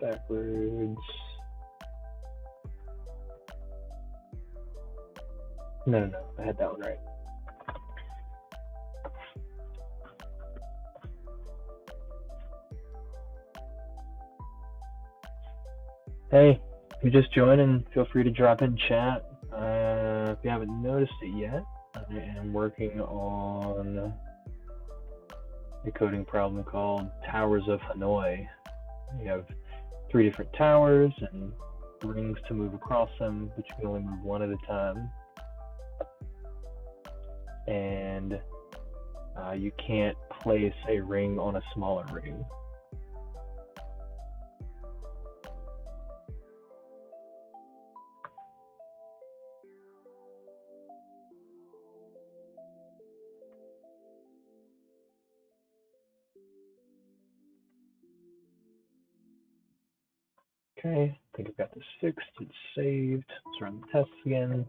Speaker 1: backwards. No, I had that one right. Hey, if you're just joining, feel free to drop in chat. If you haven't noticed it yet, I am working on a coding problem called Towers of Hanoi. You have 3 different towers and rings to move across them, but you can only move one at a time. And you can't place a ring on a smaller ring. Okay, I think I've got this fixed. It's saved. Let's run the tests again.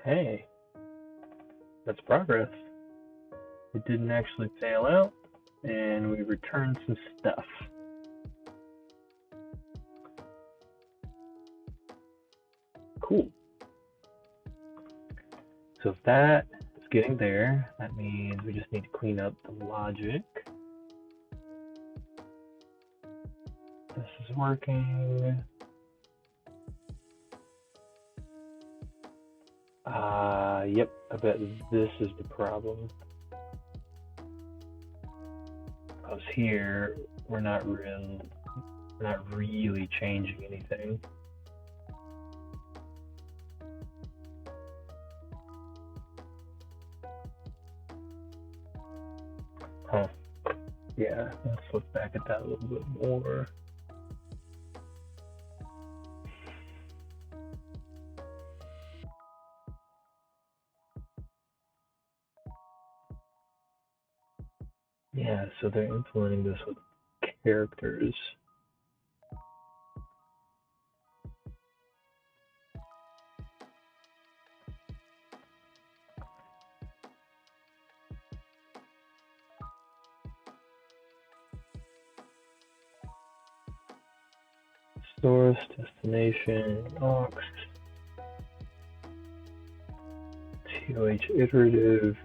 Speaker 1: Hey, that's progress. It didn't actually fail out, and we returned some stuff. Cool. So if that is getting there, that means we just need to clean up the logic. This is working. Yep, I bet this is the problem. Because here, we're not really changing anything. Huh. Yeah, let's look back at that a little bit more. Yeah, so they're implementing this with characters. Source, destination, aux, TOH iterative,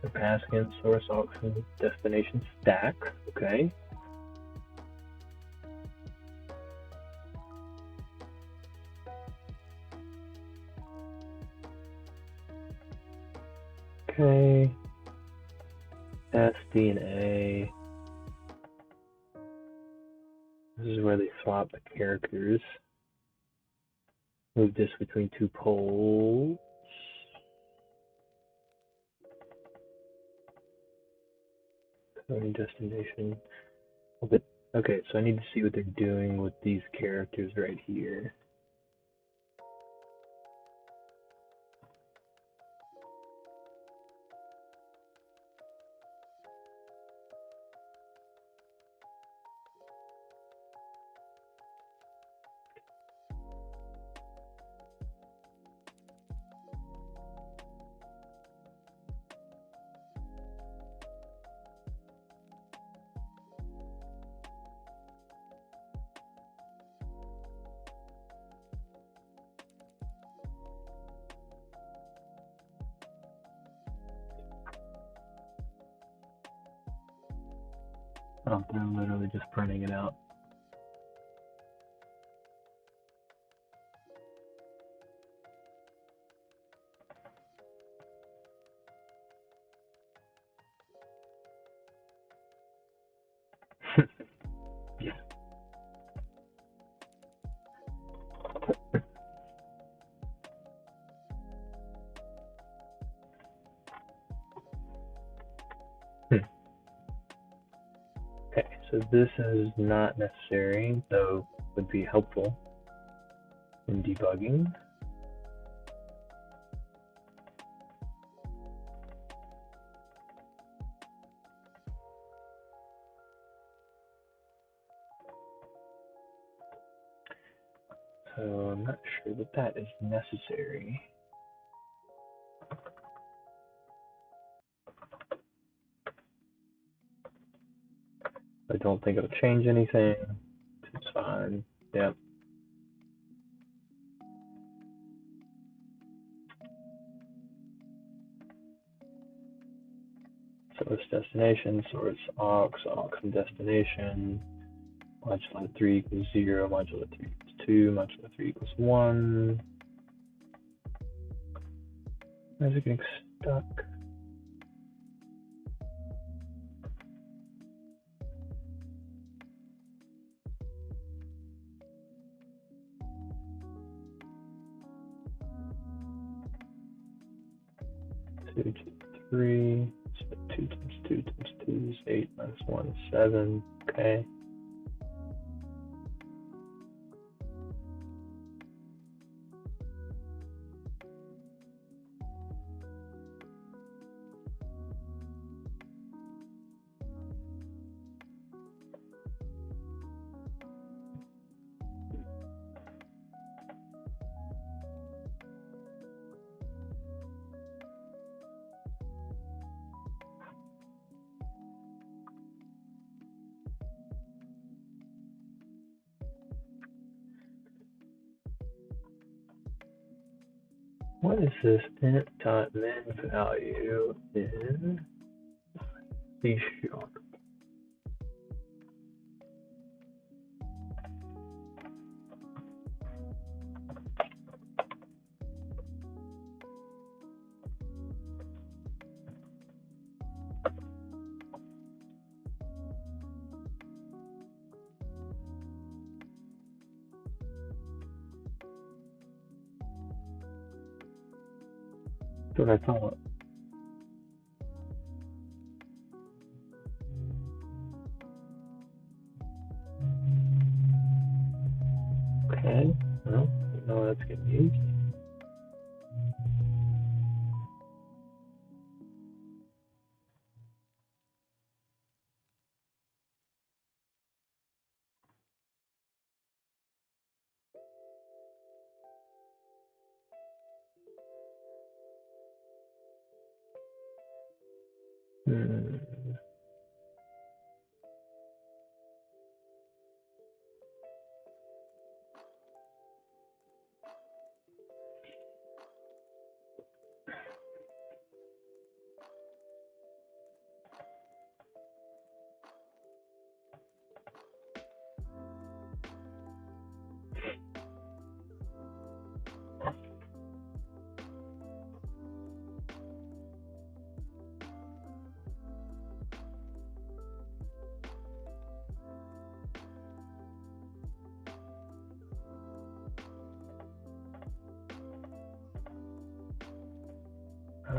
Speaker 1: the passing source, aux, and destination stack. Okay. Okay. S, D, and A. This is where they swap the characters. Move this between 2 poles. Coding destination. Okay, so I need to see what they're doing with these characters right here. Oh, they're literally just printing it out. Yeah. Okay, so this is not necessary, though would be helpful in debugging. So I'm not sure that that is necessary. I don't think it'll change anything. It's fine. Yep. Source destination, source aux and destination. Modulo 3 equals 0, modulo 3 equals 2, modulo 3 equals 1. Why is it getting stuck? Two to 3, so 2 times 2 times 2 is 8 minus 1 is 7. Okay. What is this int dot min value in C#? That's what I thought. Okay, well, no, that's getting used.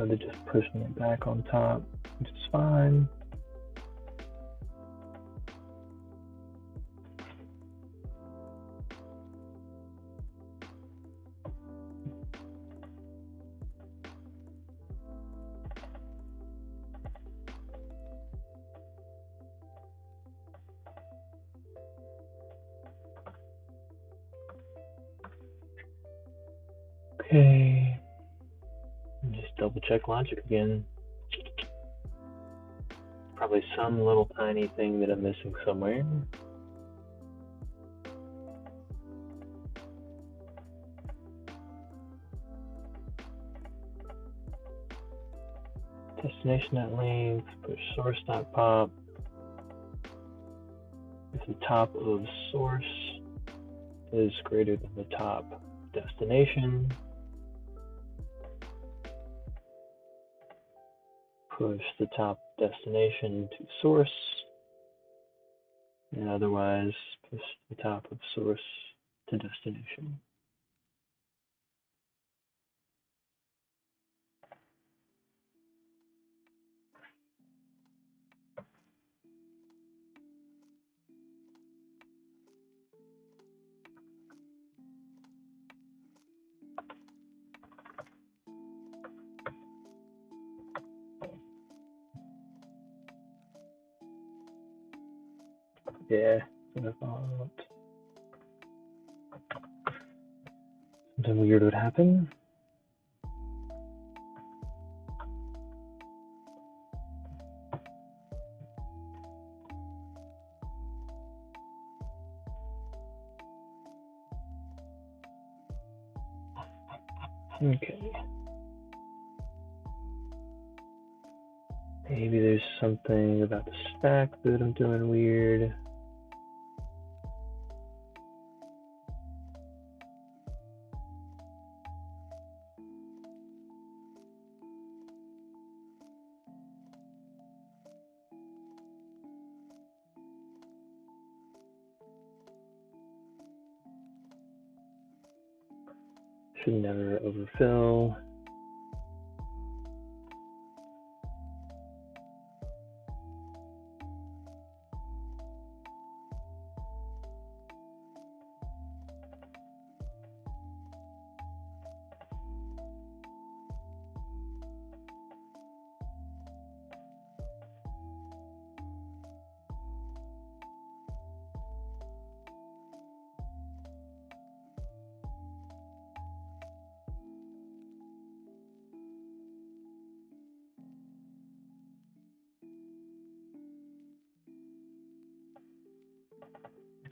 Speaker 1: They're just pushing it back on top, which is fine. Okay. Just double check logic again. Probably some little tiny thing that I'm missing somewhere. Destination at length, push source dot pop. If the top of source is greater than the top destination, push the top destination to source, and otherwise push the top of source to destination. Yeah, that's what I thought. Something weird would happen. Okay. Maybe there's something about the stack that I'm doing weird. Should never overfill.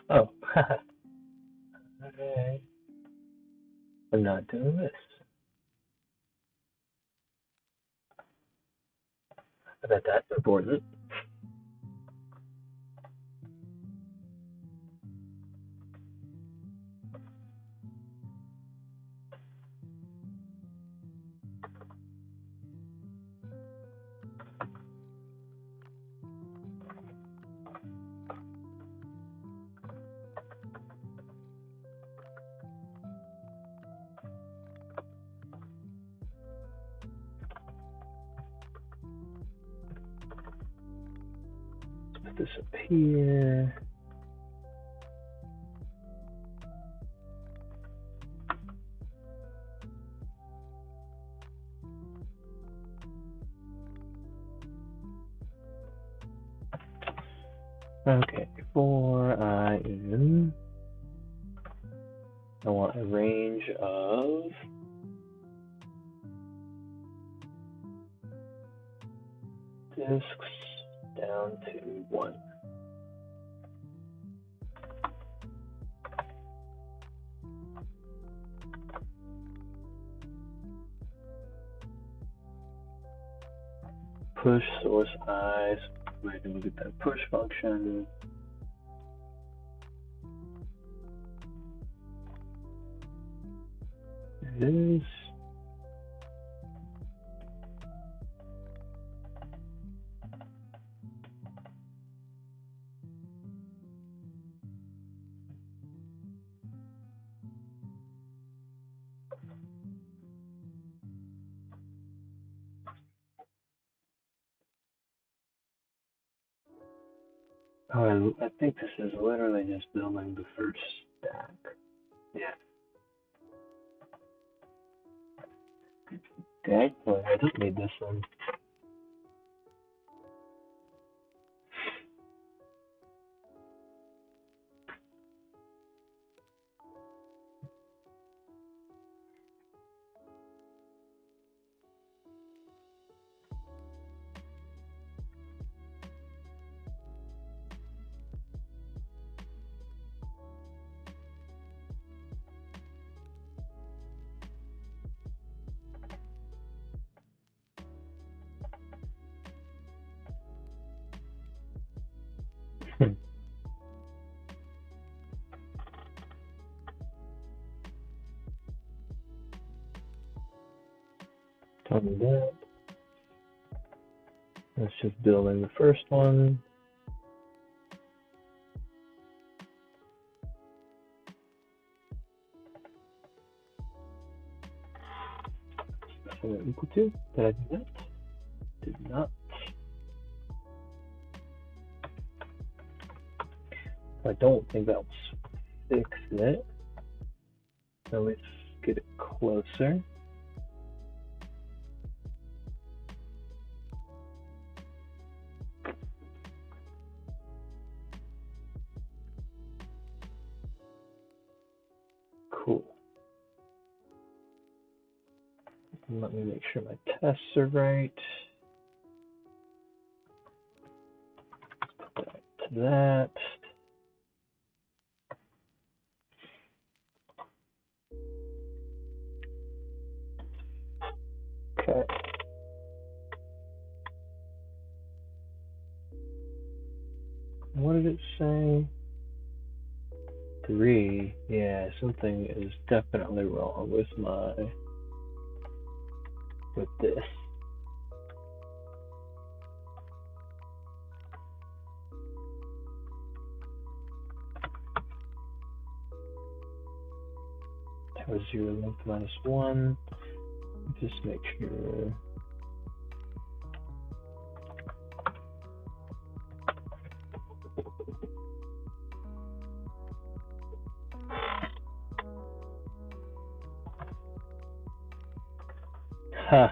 Speaker 1: Oh, alright. I'm not doing this. I bet that's important. Let's put this up here. Okay, before I want a range of disks down to 1. Push source eyes. We're going to look at that push function. There it is. Oh, I think this is literally just building the first stack. Yeah. Okay, well, I don't need this one. Done that. Let's just building the first one. So equal to? Did I do that? Did not. I don't think that will fix it. So let's get it closer. Cool. Let me make sure my tests are right. Put that to that. What did it say? 3. Yeah, something is definitely wrong with this. Tower 0 length -1. Just make sure. Ha.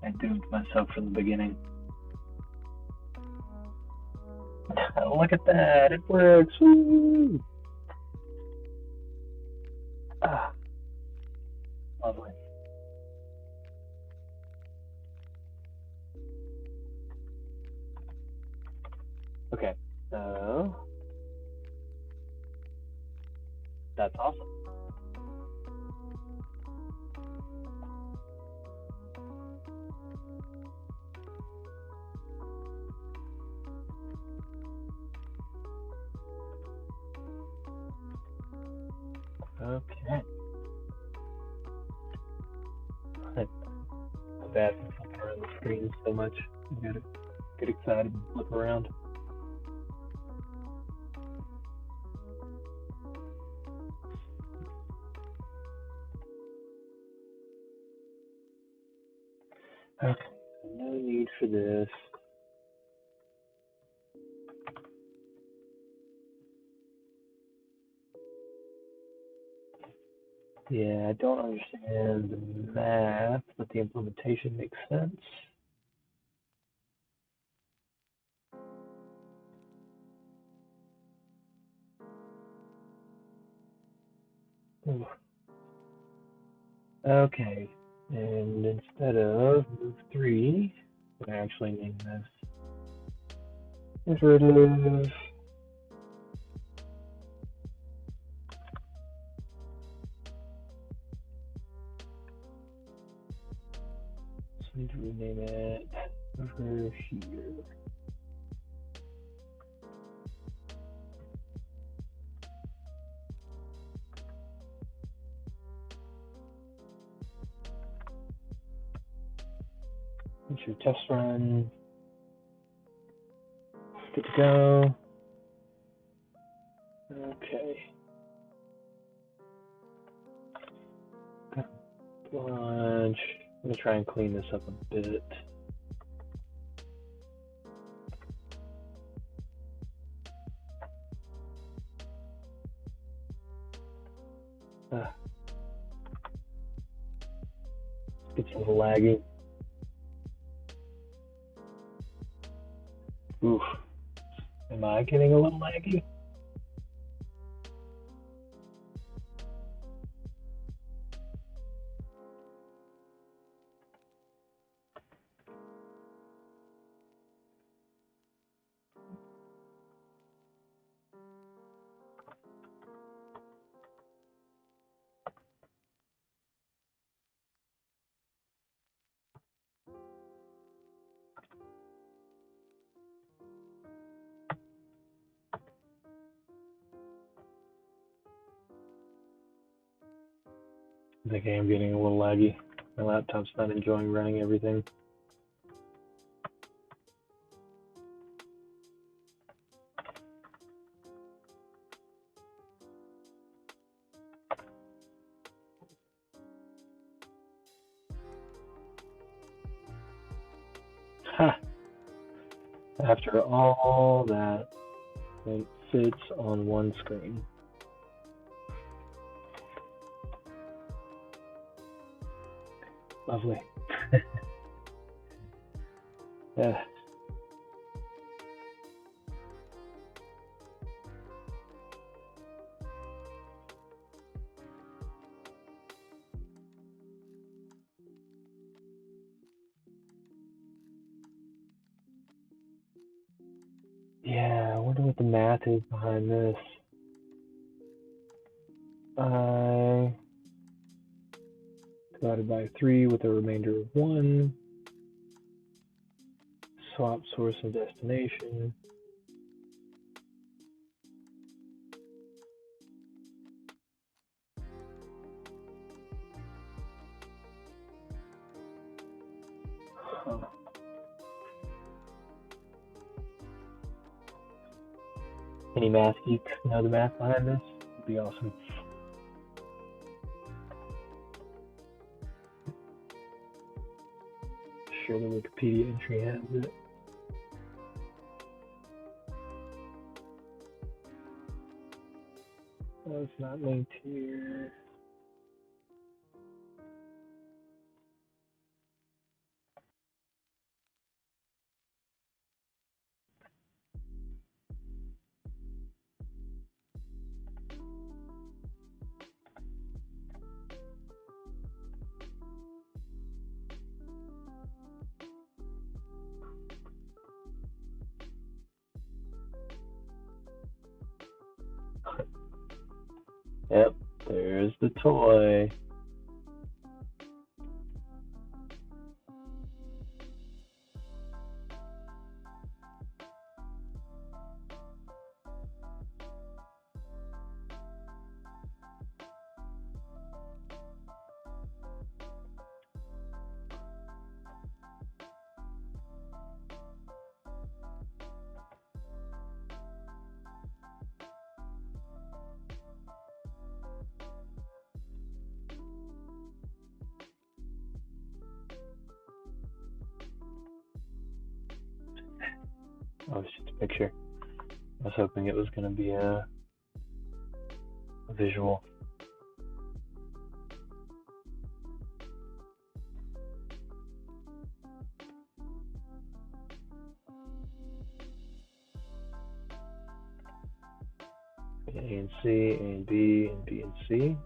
Speaker 1: I doomed myself from the beginning. Look at that, it works. Woo! Lovely. Okay, so that's awesome. Okay. I'm bad for flipping around the screen so much. I gotta get excited and flip around. Okay, no need for this. Yeah, I don't understand the math, but the implementation makes sense. Ooh. Okay, and instead of move 3, I'm gonna actually name this iterative. So I need to rename it over here. Here's your test run. Good to go. Okay. Got a bunch. I'm gonna try and clean this up a bit. It's a little laggy. Oof. Am I getting a little laggy? I think I am getting a little laggy. My laptop's not enjoying running everything. Ha! After all that, it fits on one screen. Lovely. Yeah. Yeah, I wonder what the math is behind this. I divided by 3 with a remainder of 1. Swap source and destination. Huh. Any math geeks know the math behind this? It'd be awesome. Sure, the Wikipedia entry has it. Oh, it's not linked here. Yep, there's the toy. Oh, it's just a picture. I was hoping it was going to be a visual. A and C, A and B and C.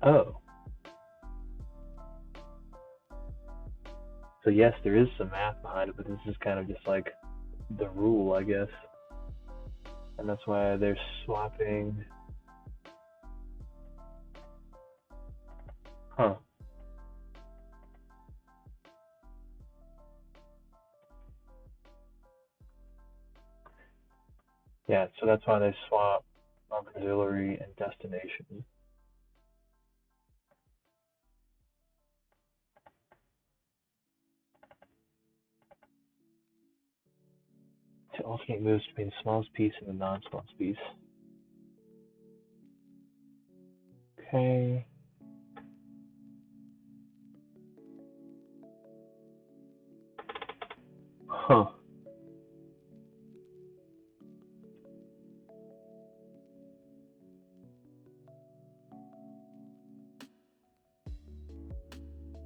Speaker 1: Oh. So yes, there is some math behind it, but this is kind of just like the rule, I guess. And that's why they're swapping. Huh. Yeah, so that's why they swap auxiliary and destination. To alternate moves between the smallest piece and the non-smallest piece. Okay. Huh.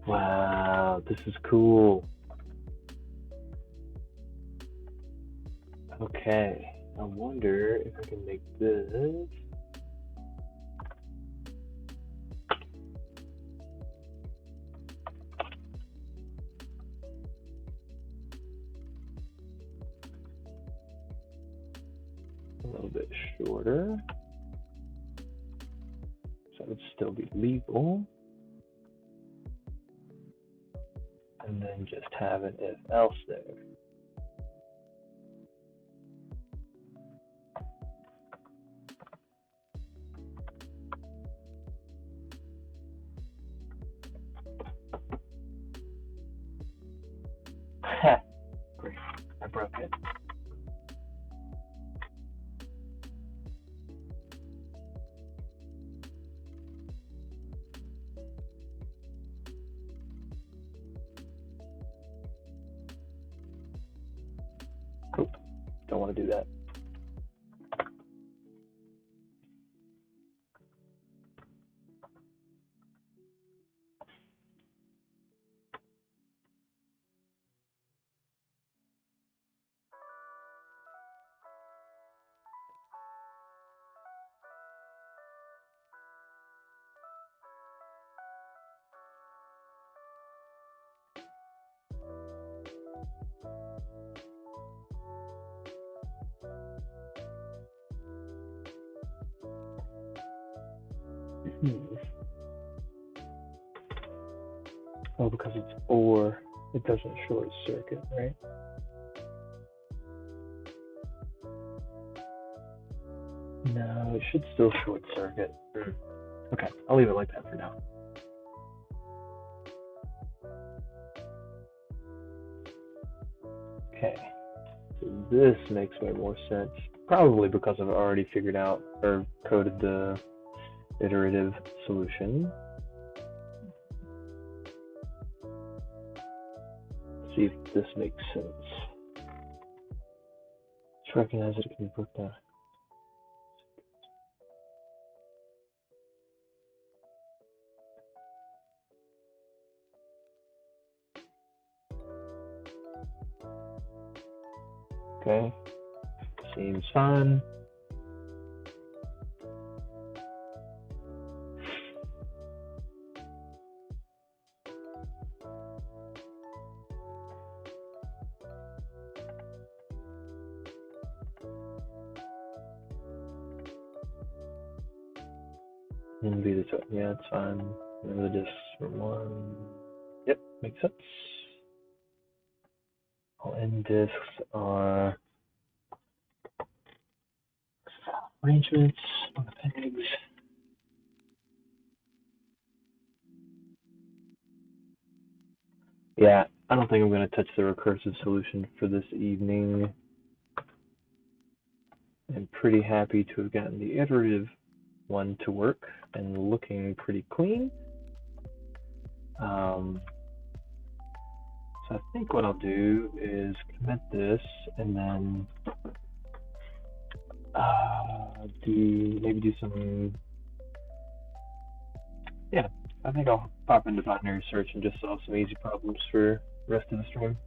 Speaker 1: Wow, this is cool. Okay, I wonder if I can make this. A little bit shorter. So it would still be legal. And then just have an if else there. Ha! Great. I broke it. Cool. Don't want to do that. Oh, because it's or, it doesn't short circuit, right? No, it should still short circuit. Okay, I'll leave it like that for now. Okay, so this makes way more sense. Probably because I've already figured out or coded the iterative solution. Let's see if this makes sense. Just recognize that it can be broken down. Okay, seems fine. And be the top. Yeah, it's fine. Remember the discs for one. Yep, makes sense. All end discs are arrangements on the pegs. Yeah, I don't think I'm going to touch the recursive solution for this evening. I'm pretty happy to have gotten the iterative one to work and looking pretty clean. So I think what I'll do is commit this and then do some, yeah, I think I'll pop into binary search and just solve some easy problems for the rest of the stream.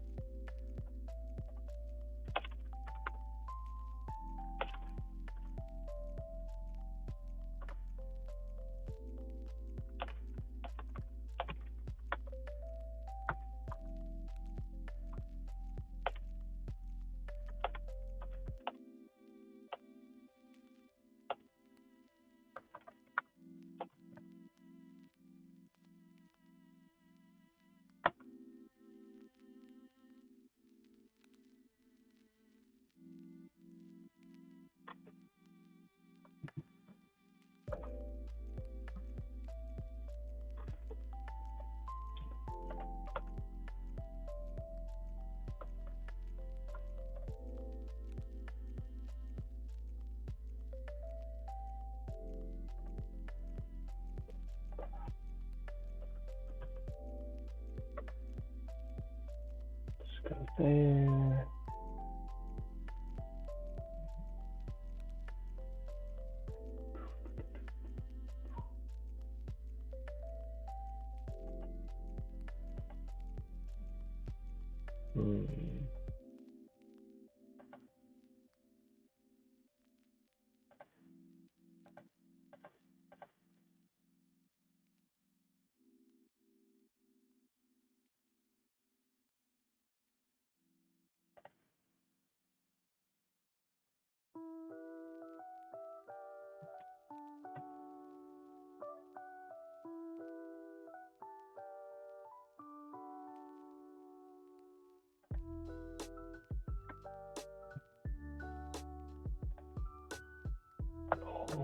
Speaker 1: Let's go there.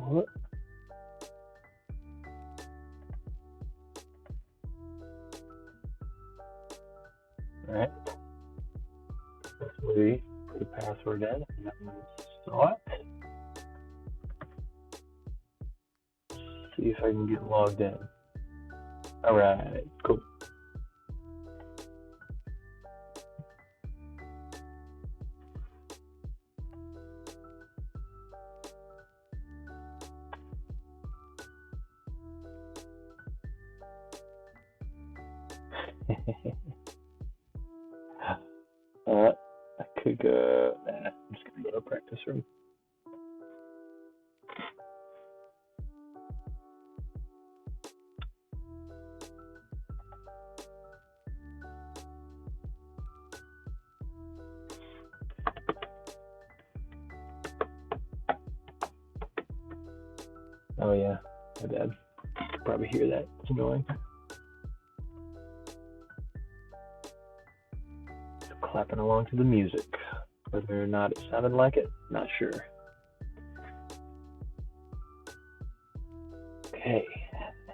Speaker 1: What? Alright. Hopefully put a password in and then saw it. See if I can get logged in. Alright, cool. I could go. Nah, I'm just gonna go to practice room. Oh yeah, my bad. probably hear that. It's annoying. Clapping along to the music. Whether or not it sounded like it, not sure. Okay,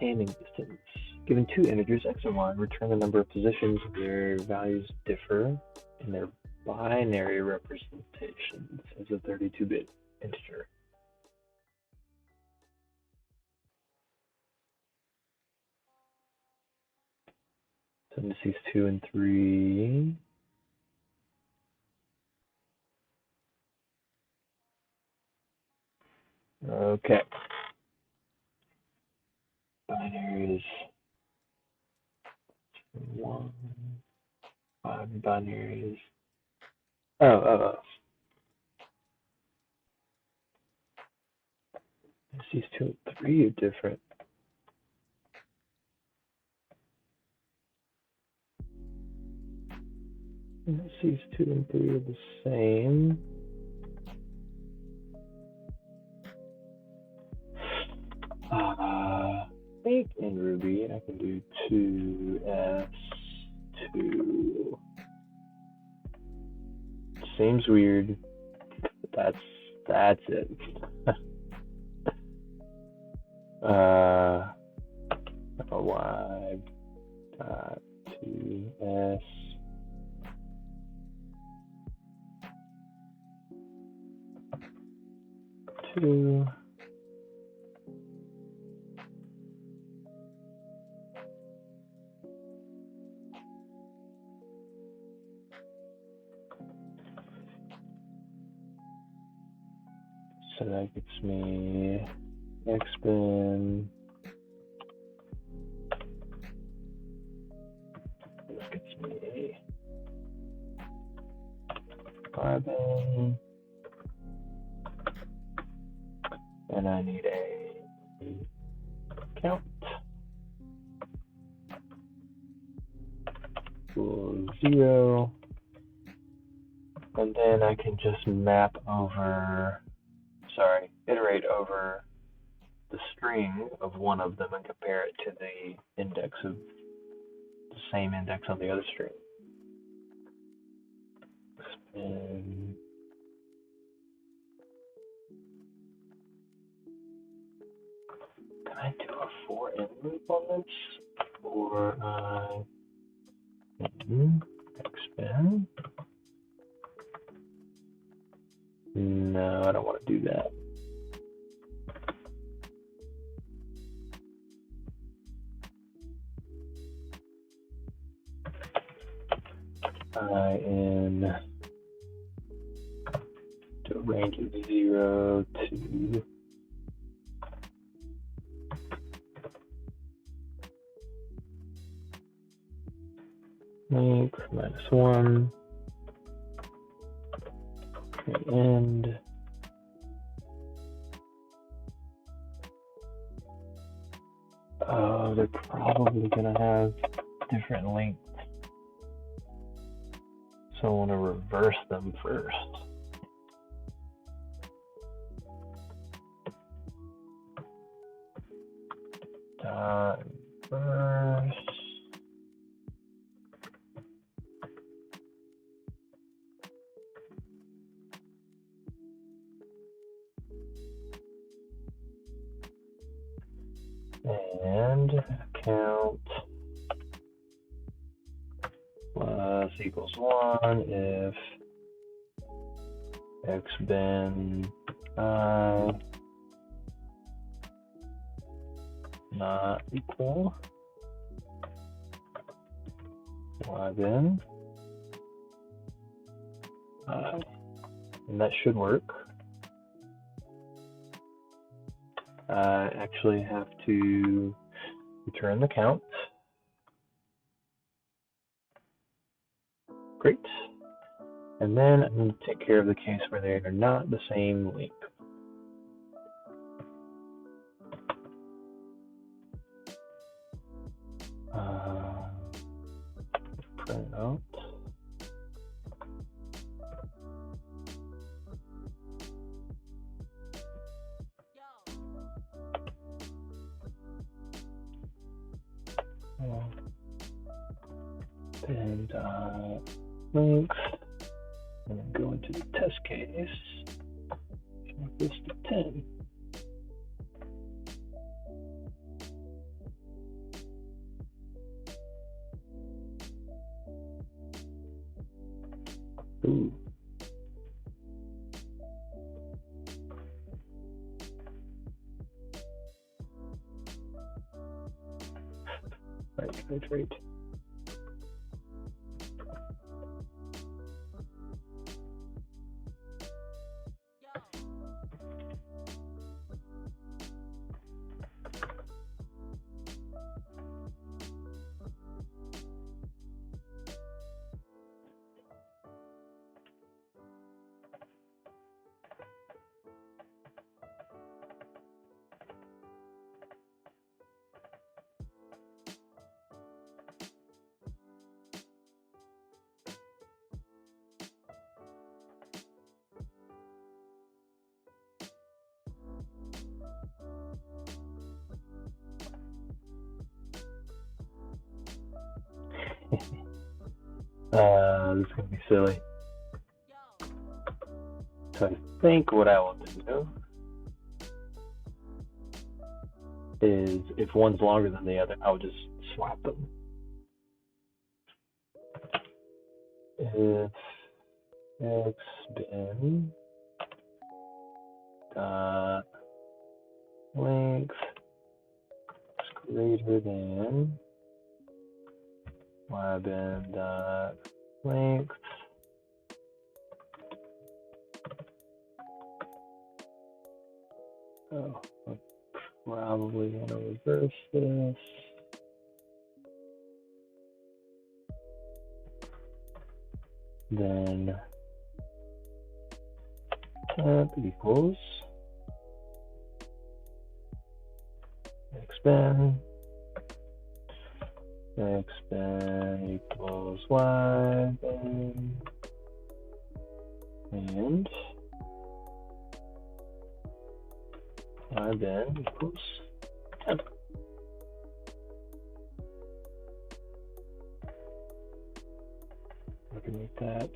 Speaker 1: aiming distance. Given two integers x and y, return the number of positions where values differ in their binary representations as a 32-bit integer. So indices 2 and 3. Okay. Binaries 1, 5 binaries. Oh. Indices 2 and 3 are different. Indices 2 and 3 are the same. I think in Ruby I can do 2s2. Seems weird, but that's it. Y dot 2s 2. So that gets me x bin. This gets me y bin. And I need a count equals 0. And then I can just iterate over the string of one of them and compare it to the index of the same index on the other string. And can I do a for in loop on this? Or expand? No, I don't want to do that. In to a range of 0 to make -1 end. They're probably gonna have different lengths, so I want to reverse them first. Reverse. And count plus equals 1 if x bin I not equal y bin I. And that should work. I actually have to return the count. Great. And then I'm going to take care of the case where they are not the same length. Print out. and links, and then go into the test case. Make this to 10. Ooh. Right. This is going to be silly. So I think what I will do is, if one's longer than the other, I'll just swap them. If xbin dot length is greater than ybin dot length I probably want to reverse this. Then temp equals xbin equals ybin, and ybin equals temp. We can make that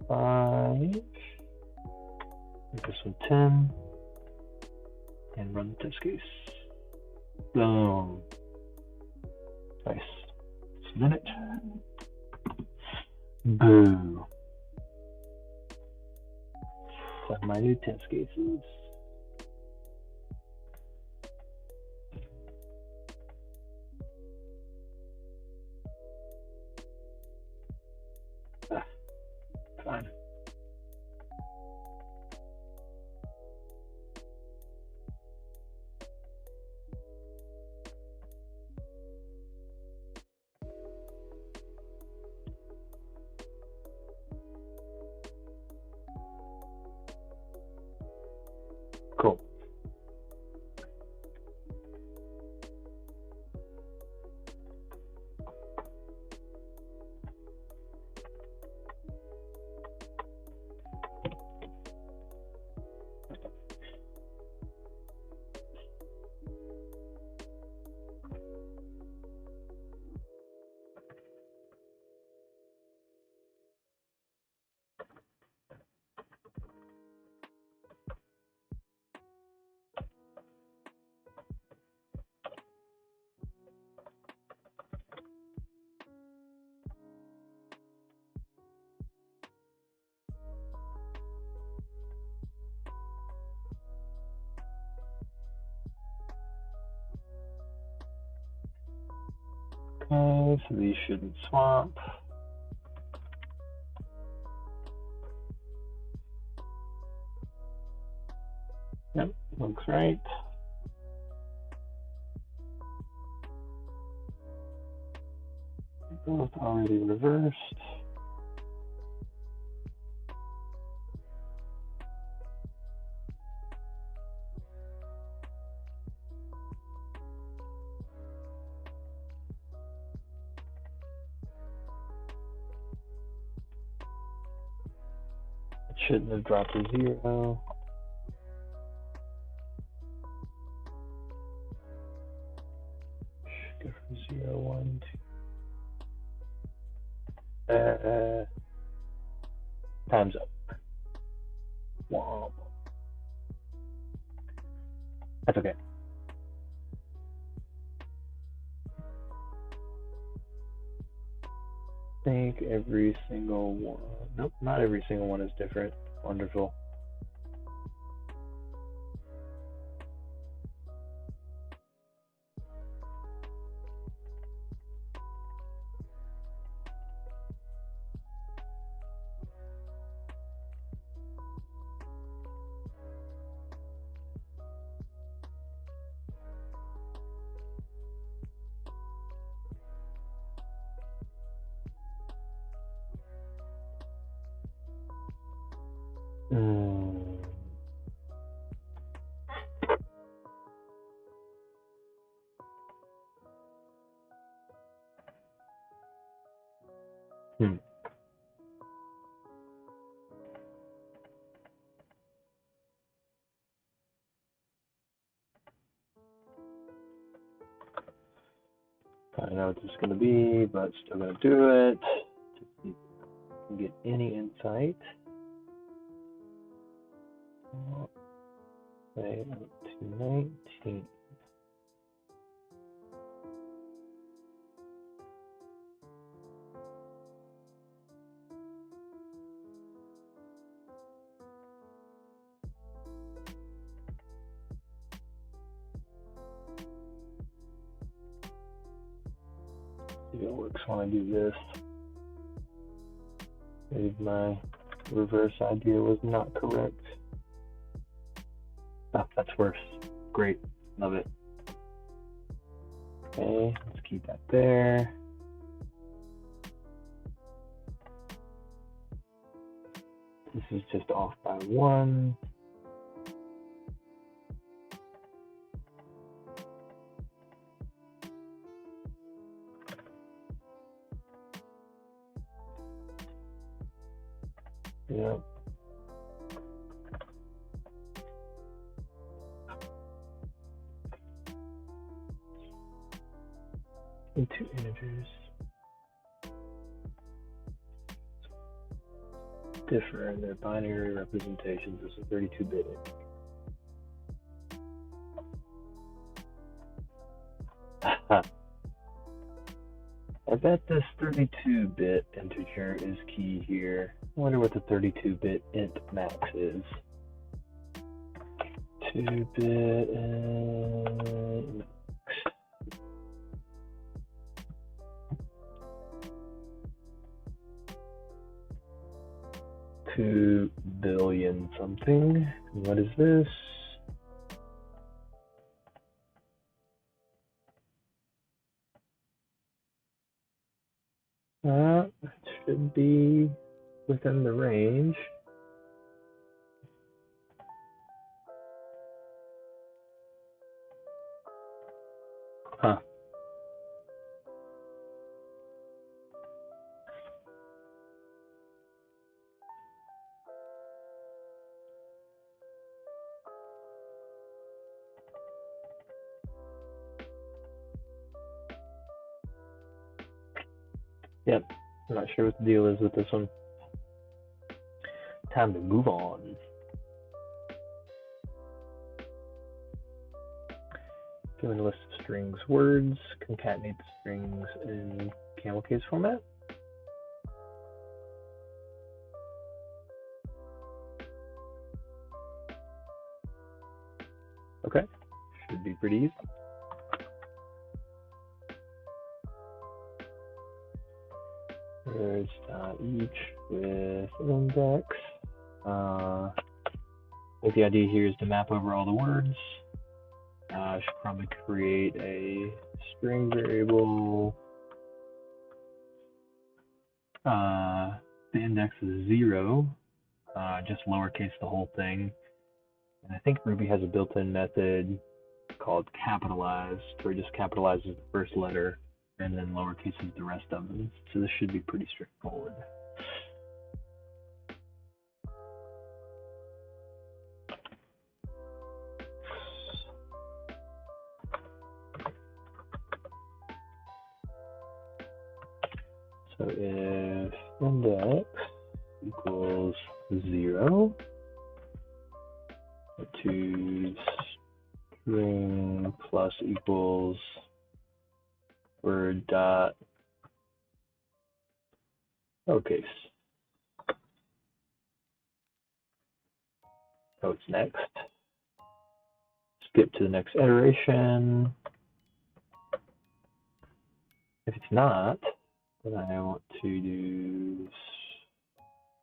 Speaker 1: 5, make this one 10, and run the test case. Boom. Nice. Submit it. Boo. So my new test cases. Fine. Cool. Okay, so these shouldn't swap. Yep, looks right. Both already reversed. It shouldn't have dropped to 0. Should go from 0, 1, 2. Womp. That's okay. I think every single one. Nope, not every single one is different. Wonderful. I know what this is going to be, but still going to do it. Just see if I can get any insight. Say up to 19. See if it works when I do this. Maybe my reverse idea was not correct. Ah, that's worse. Great. Love it. Okay, let's keep that there. This is just off by 1. Yep. And 2 integers differ in their binary representations as a 32-bit integer. I bet this 32-bit integer is key here. I wonder what the 32-bit int max is. 2-bit int max. 2 billion something. What is this? It should be within the range. Huh. Yep. I'm not sure what the deal is with this one. Time to move on. Doing a list of strings words. Concatenate the strings in camel case format. Okay. Should be pretty easy. Words.each with index. I think the idea here is to map over all the words. I should probably create a string variable. The index is 0, just lowercase the whole thing. And I think Ruby has a built-in method called capitalize, where it just capitalizes the first letter and then lowercases the rest of them. So this should be pretty straightforward. So if index equals 0, to string plus equals word dot lowercase. Oh, it's next. Skip to the next iteration. If it's not, then I want to do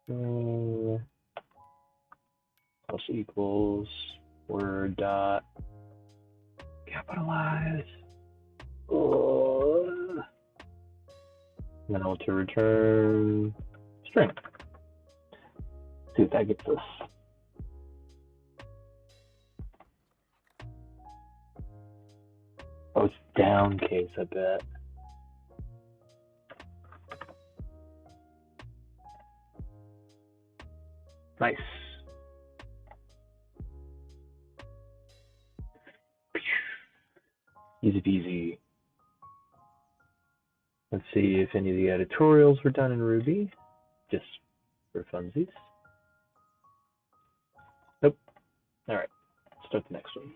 Speaker 1: string plus equals word dot capitalize. And then I want to return string. See if that gets us. Oh, it's down case, I bet. Nice. Easy peasy. Let's see if any of the editorials were done in Ruby, just for funsies. Nope. All right, start the next one.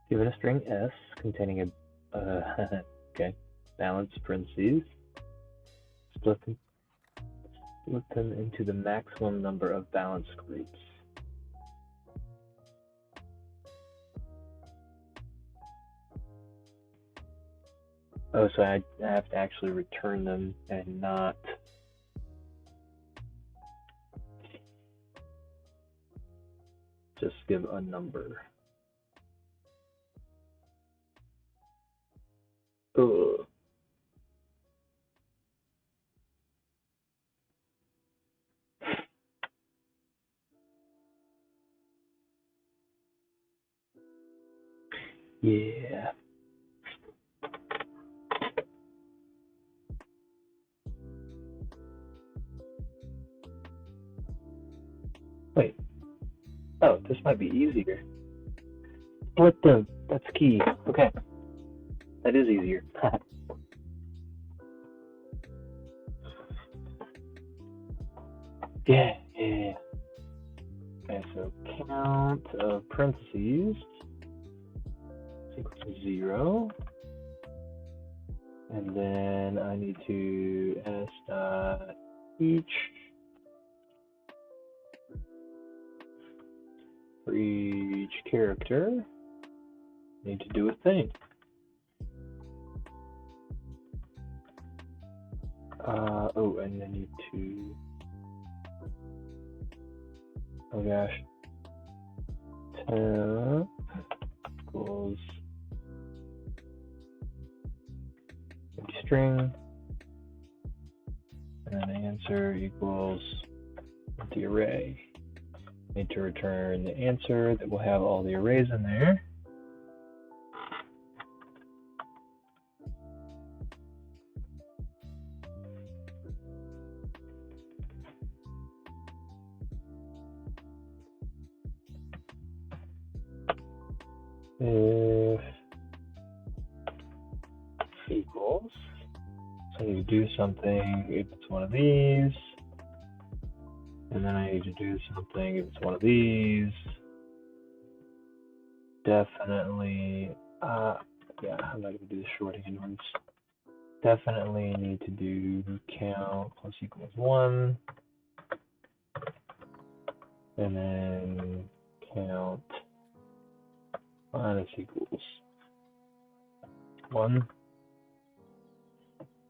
Speaker 1: Given a string S containing a balanced parentheses, split them into the maximum number of balanced groups. Oh, so I have to actually return them and not just give a number. Ugh. Yeah. Wait. Oh, this might be easier. Split them. That's key. Okay. That is easier. Yeah. Okay, so count of parentheses is equal to 0. And then I need to s dot each for each character. Need to do a thing. And I need to. Oh gosh. Temp equals empty string, and answer equals empty array. Need to return the answer that will have all the arrays in there. If equals, so I need to do something if it's one of these, and then I need to do something if it's one of these. Definitely, I'm not going to do the shorthand ones. Definitely need to do count plus equals 1, and then count minus equals 1.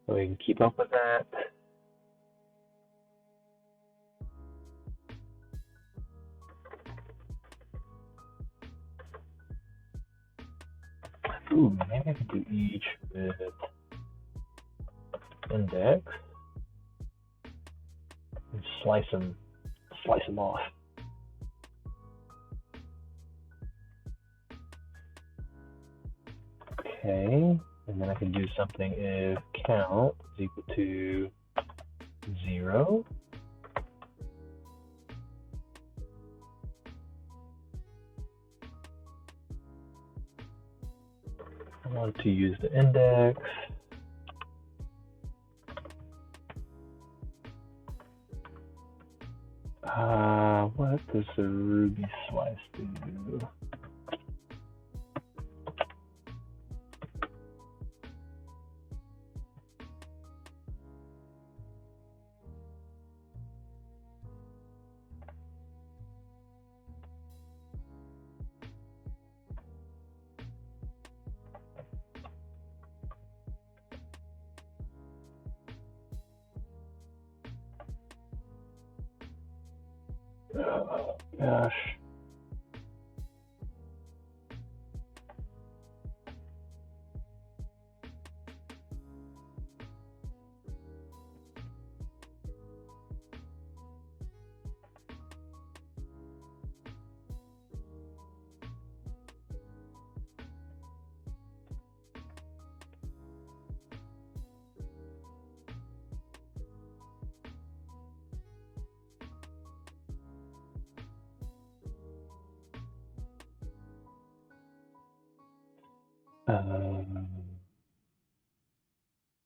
Speaker 1: So we can keep up with that. Ooh, maybe I could do each with index and slice them off. Okay, and then I can do something if count is equal to 0. I want to use the index. What does the Ruby slice do? Oh gosh.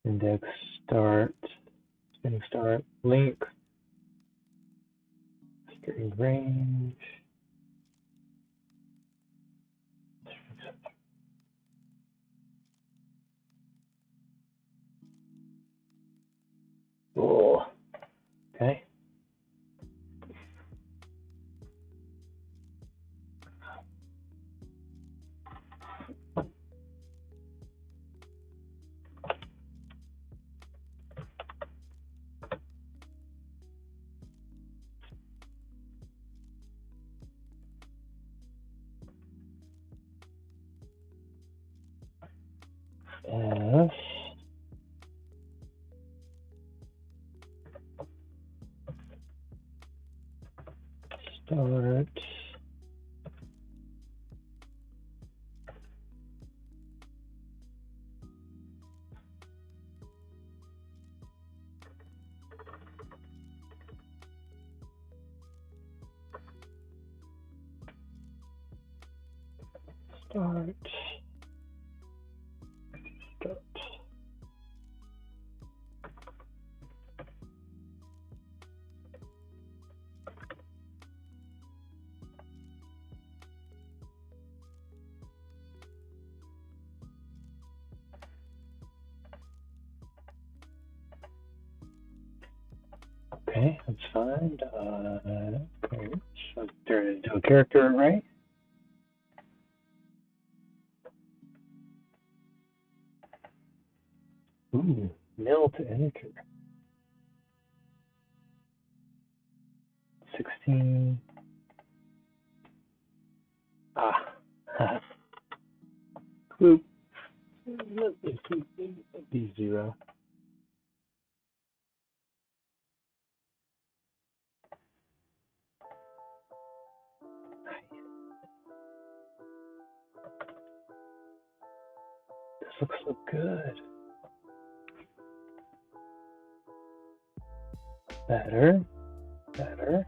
Speaker 1: Index start, spinning start, link, string range. Oh, okay. S start start start. Okay, that's fine. Okay, so turn it into a character array. Ooh, nil to enter. 16. Boop. Let me be 0. This looks so good. Better. Better.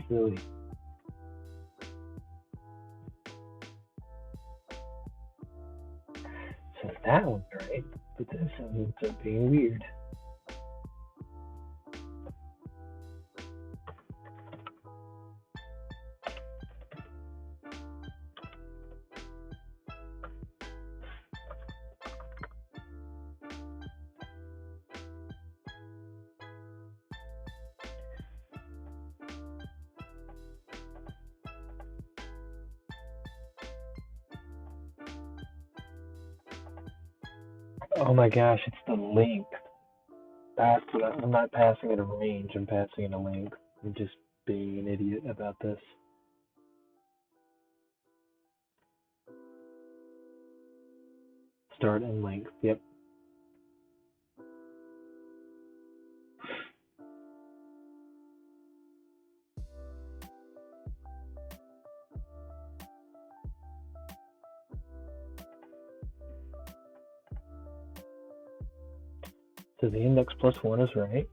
Speaker 1: Really. So that one's right, but this ends up being weird. Oh my gosh, it's the length. That's what I'm not passing it a range, I'm passing it a length. I'm just being an idiot about this. Start and length, yep. So the index +1 is right,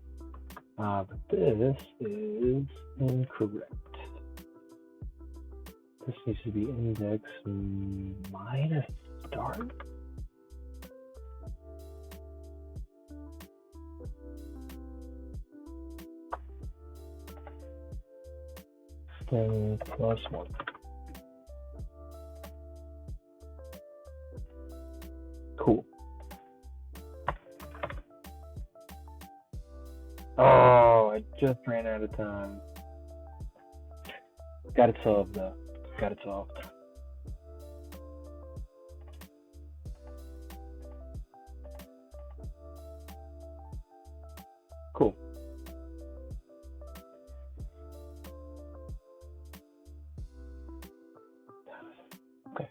Speaker 1: but this is incorrect. This needs to be index minus start. String +1. Cool. Oh, I just ran out of time. Got it solved though. Got it solved. Cool. Okay.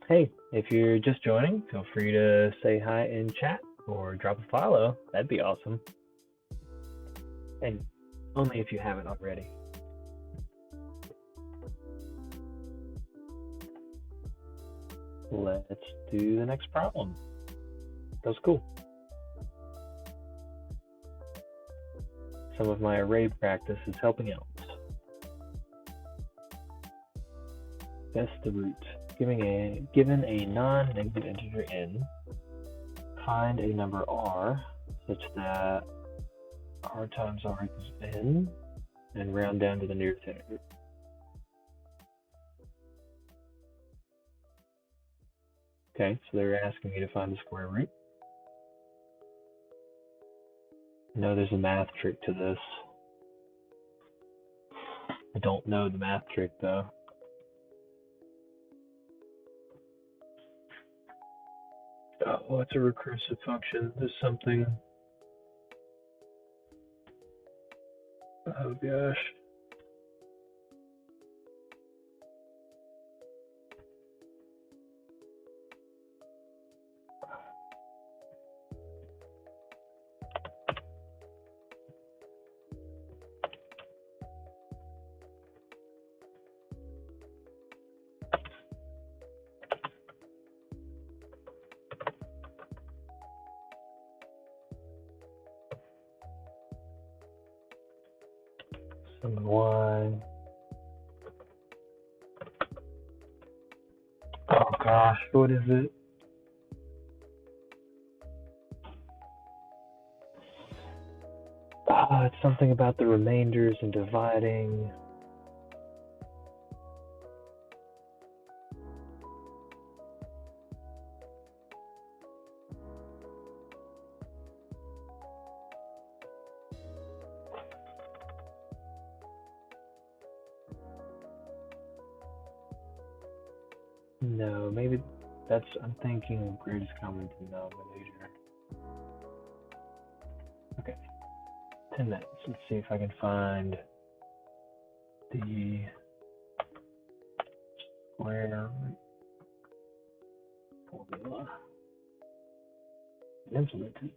Speaker 1: Hey, if you're just joining, feel free to say hi in chat or drop a follow. That'd be awesome. And only if you haven't already. Let's do the next problem. That was cool. Some of my array practice is helping out. Guess the root. Given a non-negative integer n, find a number r such that r times r equals n, and round down to the nearest integer. Okay, so they're asking me to find the square root. No, there's a math trick to this. I don't know the math trick though. Oh, it's a recursive function. There's something. Oh gosh. Some y. Oh gosh, what is it? It's something about the remainders and dividing. No, maybe that's, I'm thinking greatest common denominator. Okay, 10 minutes. Let's see if I can find the square root formula and implement it.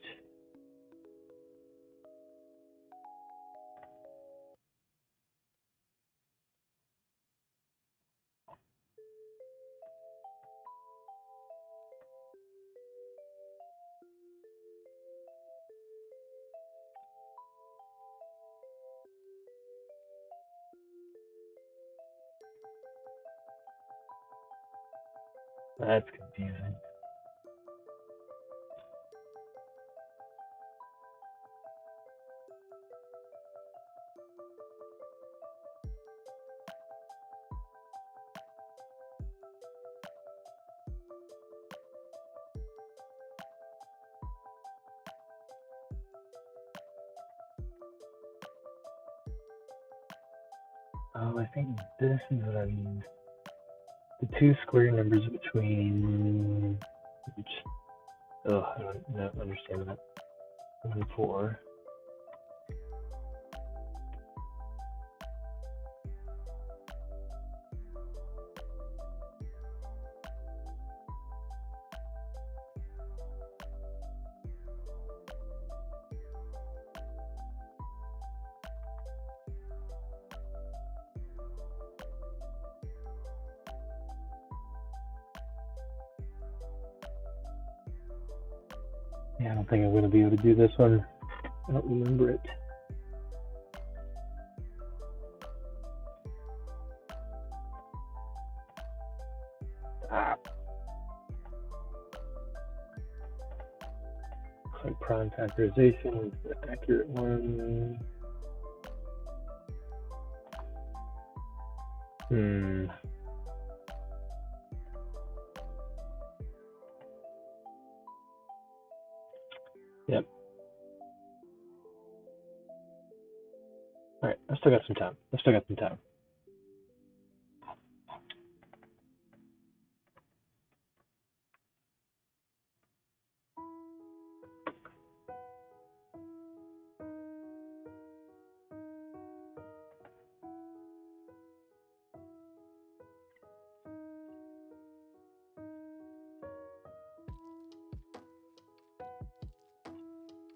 Speaker 1: That's confusing. Oh, I think this is what I mean. The two square numbers between Oh, I don't understand that. 1, 4. Yeah, I don't think I'm going to be able to do this one. I don't remember it. Ah. Looks like prime factorization is the accurate one. Yep. Alright, I still got some time.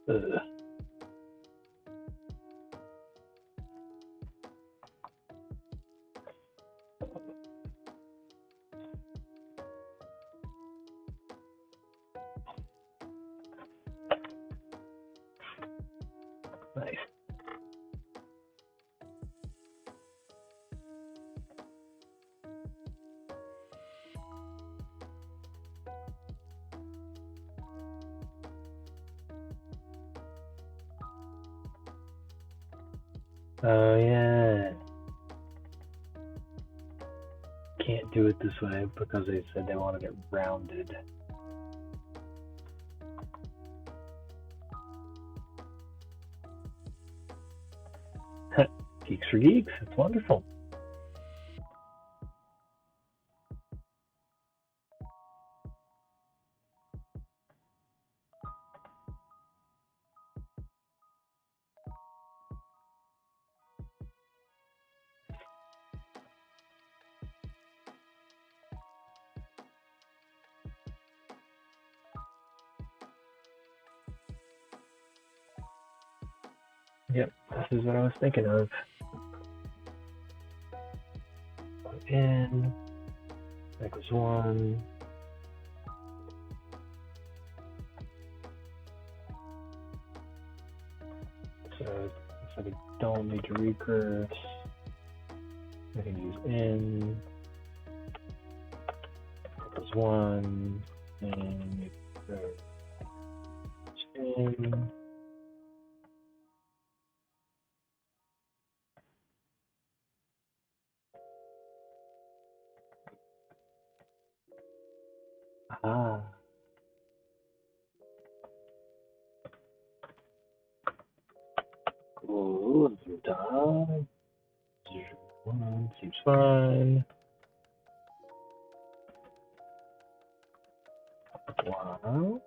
Speaker 1: Ugh. Nice. Oh yeah. Can't do it this way because they said they wanted it rounded. Geeks for geeks. It's wonderful. Yep, this is what I was thinking of. Put in. Equals 1. So if I don't need to recurse, I can use in. Equals 1. And in. Ah. Cool. Done. 1 seems fine. Wow.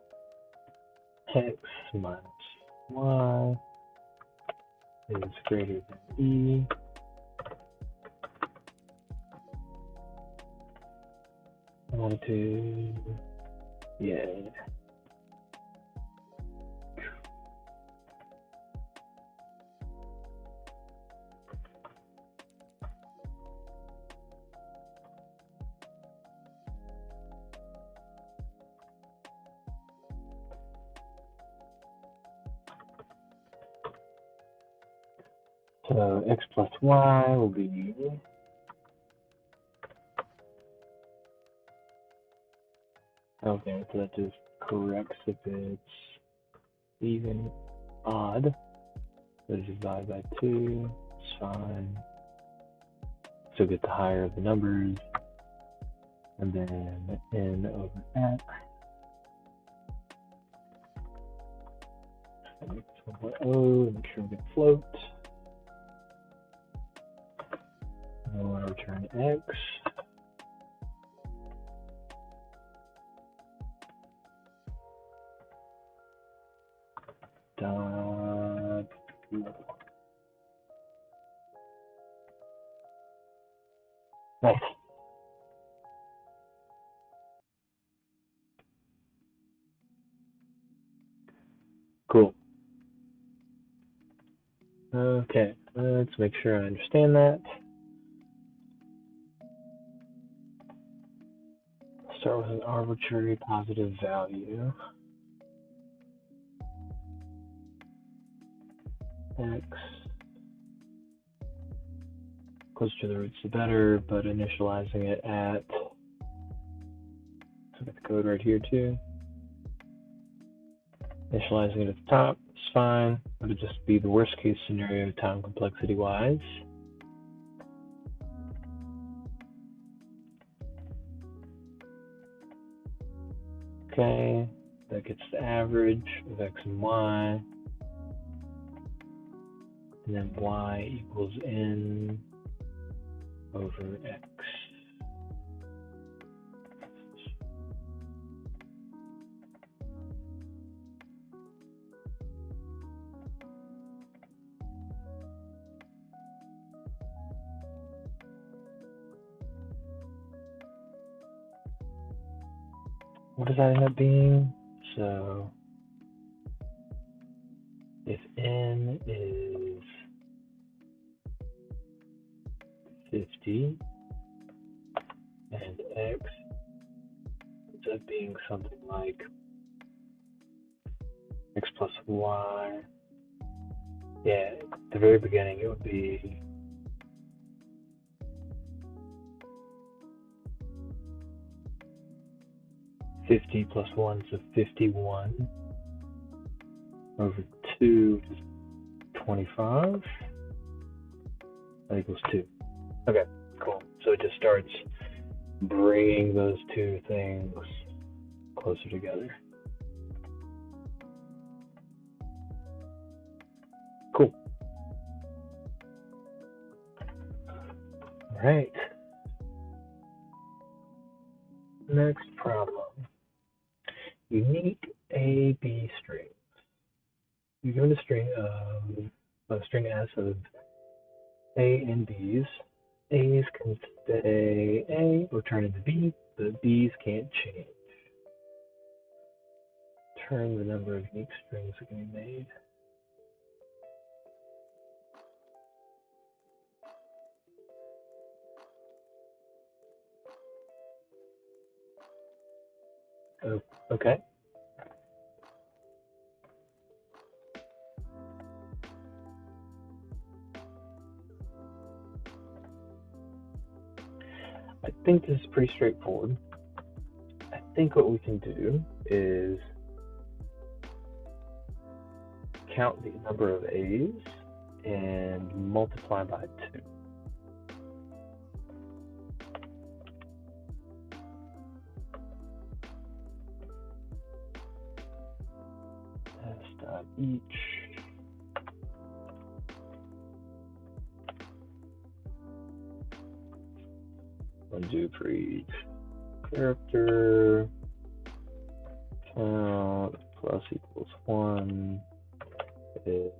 Speaker 1: X minus y is greater than e. I want to, yeah. So x plus y will be okay, so that just corrects if it's even odd. So just divide by 2, it's fine. So get the higher of the numbers, and then n over x. And make this 1.0, make sure we get float. And I want to return x. dot. Nice. Cool. Okay, let's make sure I understand that. Start with an arbitrary positive value. X. Closer to the roots the better, but initializing it at. So I got the code right here too. Initializing it at the top is fine. It would just be the worst case scenario time complexity wise. Okay, that gets the average of x and y. And then y equals n over x. What does that end up being? So if n is 50 and x ends up being something like x plus y. Yeah, at the very beginning it would be 50 plus 1, so 51 over 2 is 25. That equals 2. Okay, cool. So it just starts bringing those two things closer together. Cool. All right. Next problem. Unique A, B strings. You're given a string S of A and B's. A's can stay A or turn into B, but B's can't change. Turn the number of unique strings that can be made. Oh, okay. I think this is pretty straightforward. I think what we can do is count the number of A's and multiply by 2. S dot each. One do for each character. Count plus equals 1 if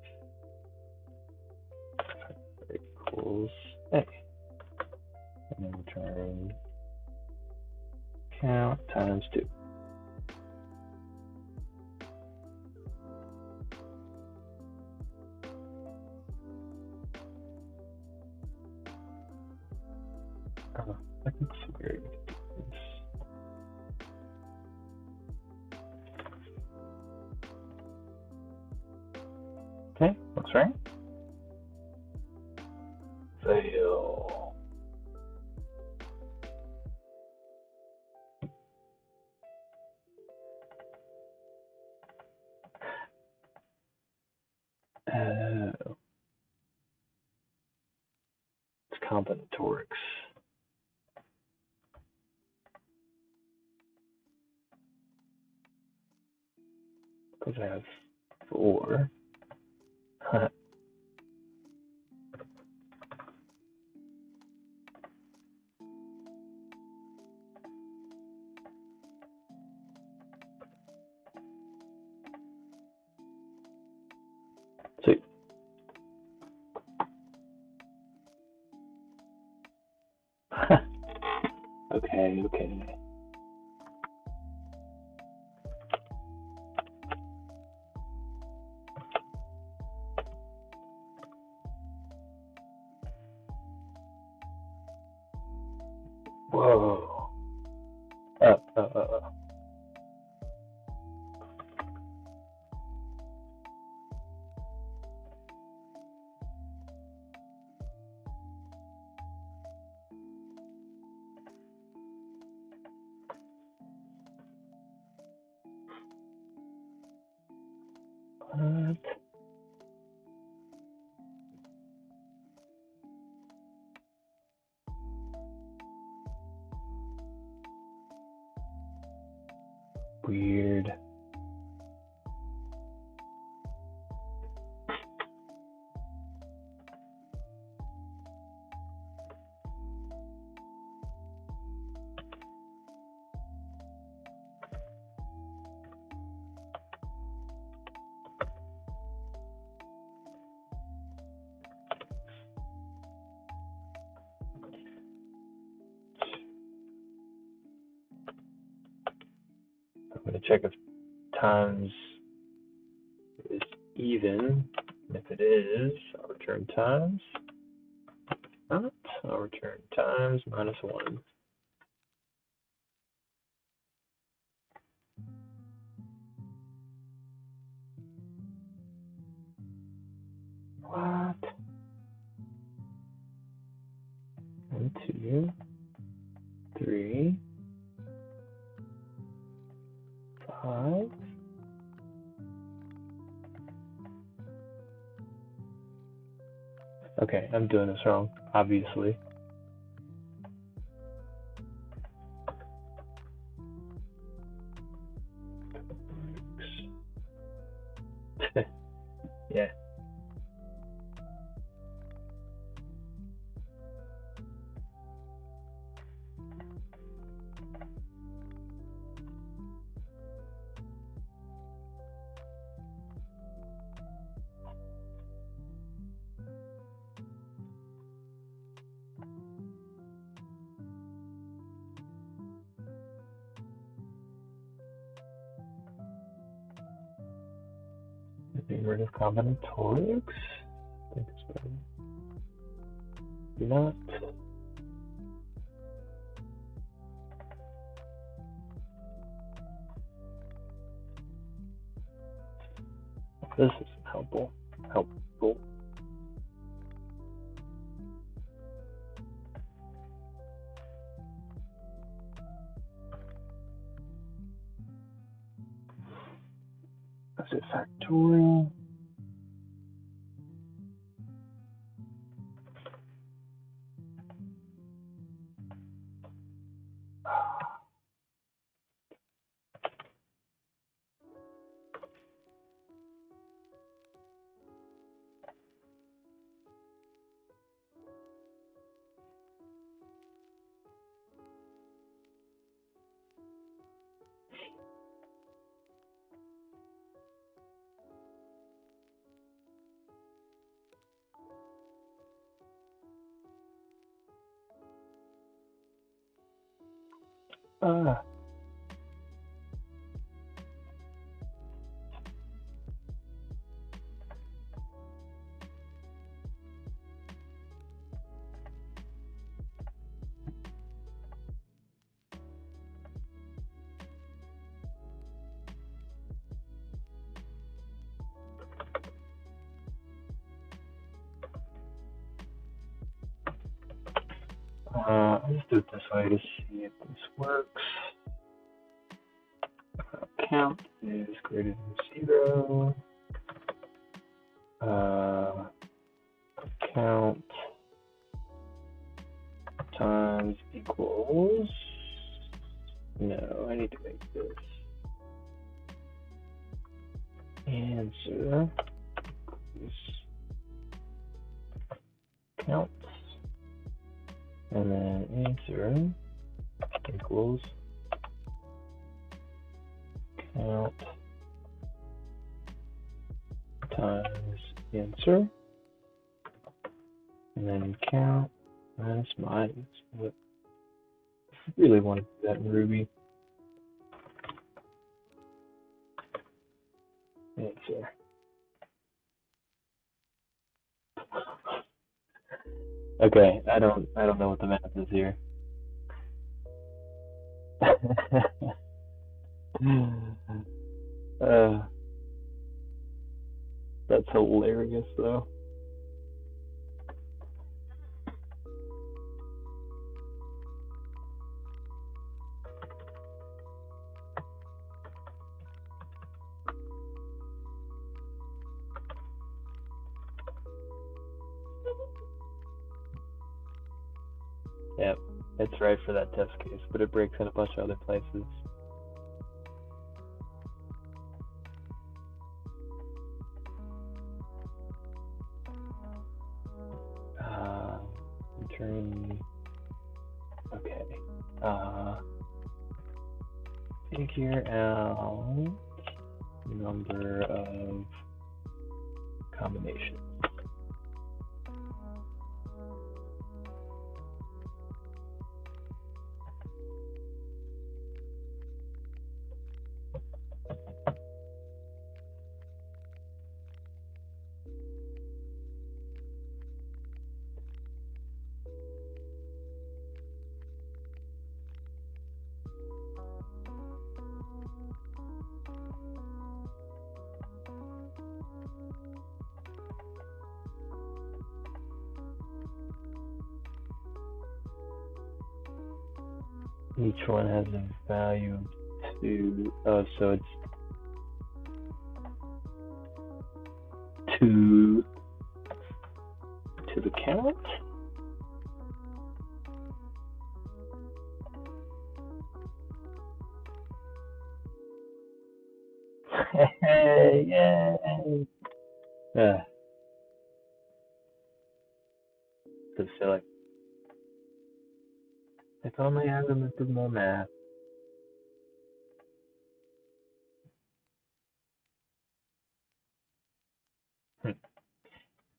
Speaker 1: equals A. And then return count times 2. I can figure this. Okay, looks right. Fail. It's combinatorics. Because I have 4. What? Weird. I'm going to check if times is even. If it is, I'll return times. If not, I'll return times minus 1. What? 1, 2, 3, 5. Okay, I'm doing this wrong, obviously. Yeah. Getting rid of combinatorics? I think it's better. Not. This isn't helpful. Is it factorial? I'll just do it this way to see if this works. Count is greater than 0. Count times equals. No, I need to make this answer is count, and then answer equals count times answer, and then count minus minus. What? I really want to do that in Ruby. Answer. Okay, I don't know what the math is here. uh, that's hilarious, though. Yep, it's right for that test case, but it breaks in a bunch of other places. Return. Okay. Figure out number of combinations. Each one has a value of 2. Oh, so it's 2 to the count? Hey, yay! So silly. If only I remembered more math.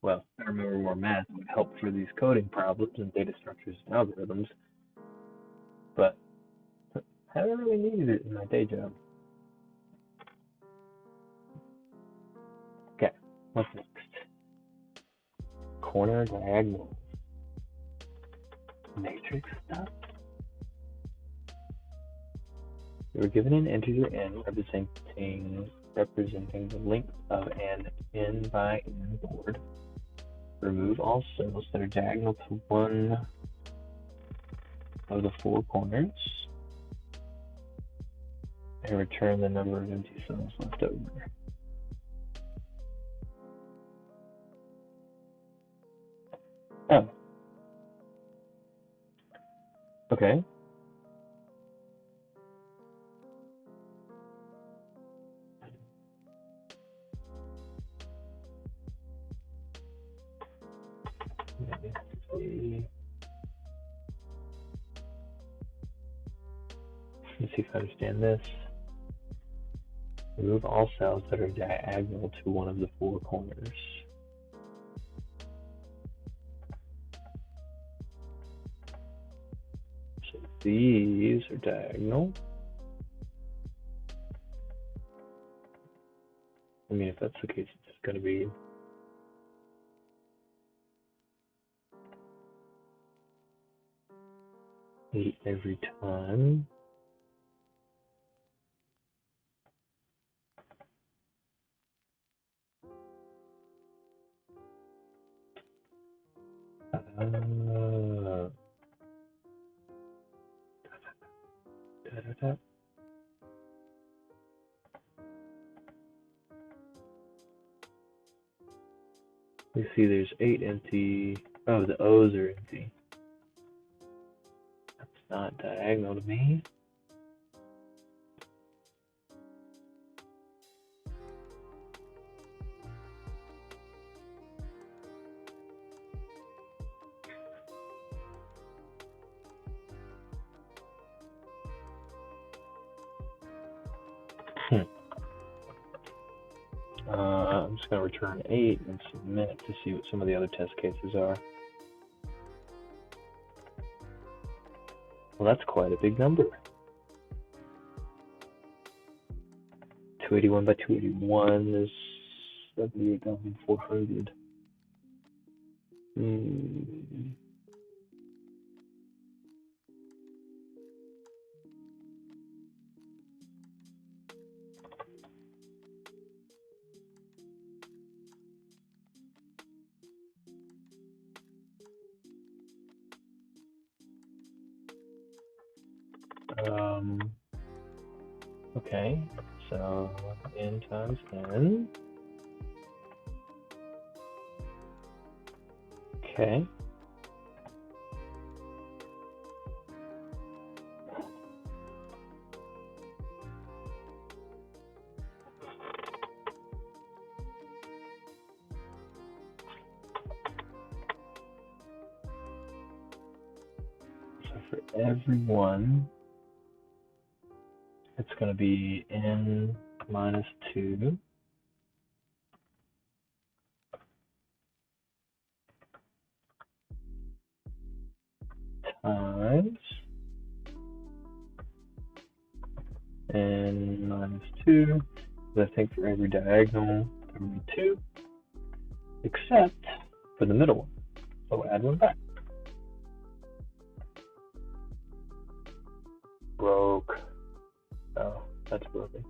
Speaker 1: Well, I remember more math would help for these coding problems and data structures and algorithms, but I don't really need it in my day job. Okay, what's next? Corner diagonal. Matrix stuff? We were given an integer n representing the length of an n by n board. Remove all cells that are diagonal to one of the 4 corners and return the number of empty cells left over. Oh. Okay. Let's see if I understand this. Remove all cells that are diagonal to one of the 4 corners. So these are diagonal. I mean, if that's the case, it's going to be 8 every time. You see there's 8 empty. Oh, the O's are empty. That's not diagonal to me. I'm just going to return 8 and submit to see what some of the other test cases are. Well, that's quite a big number. 281 by 281 is 78,400. Okay, so n times n. Okay. So for every one, it's going to be n minus 2 times n minus 2. I think for every diagonal, there will be 2, except for the middle one. So we'll add one back. Broke. Oh, that's broken.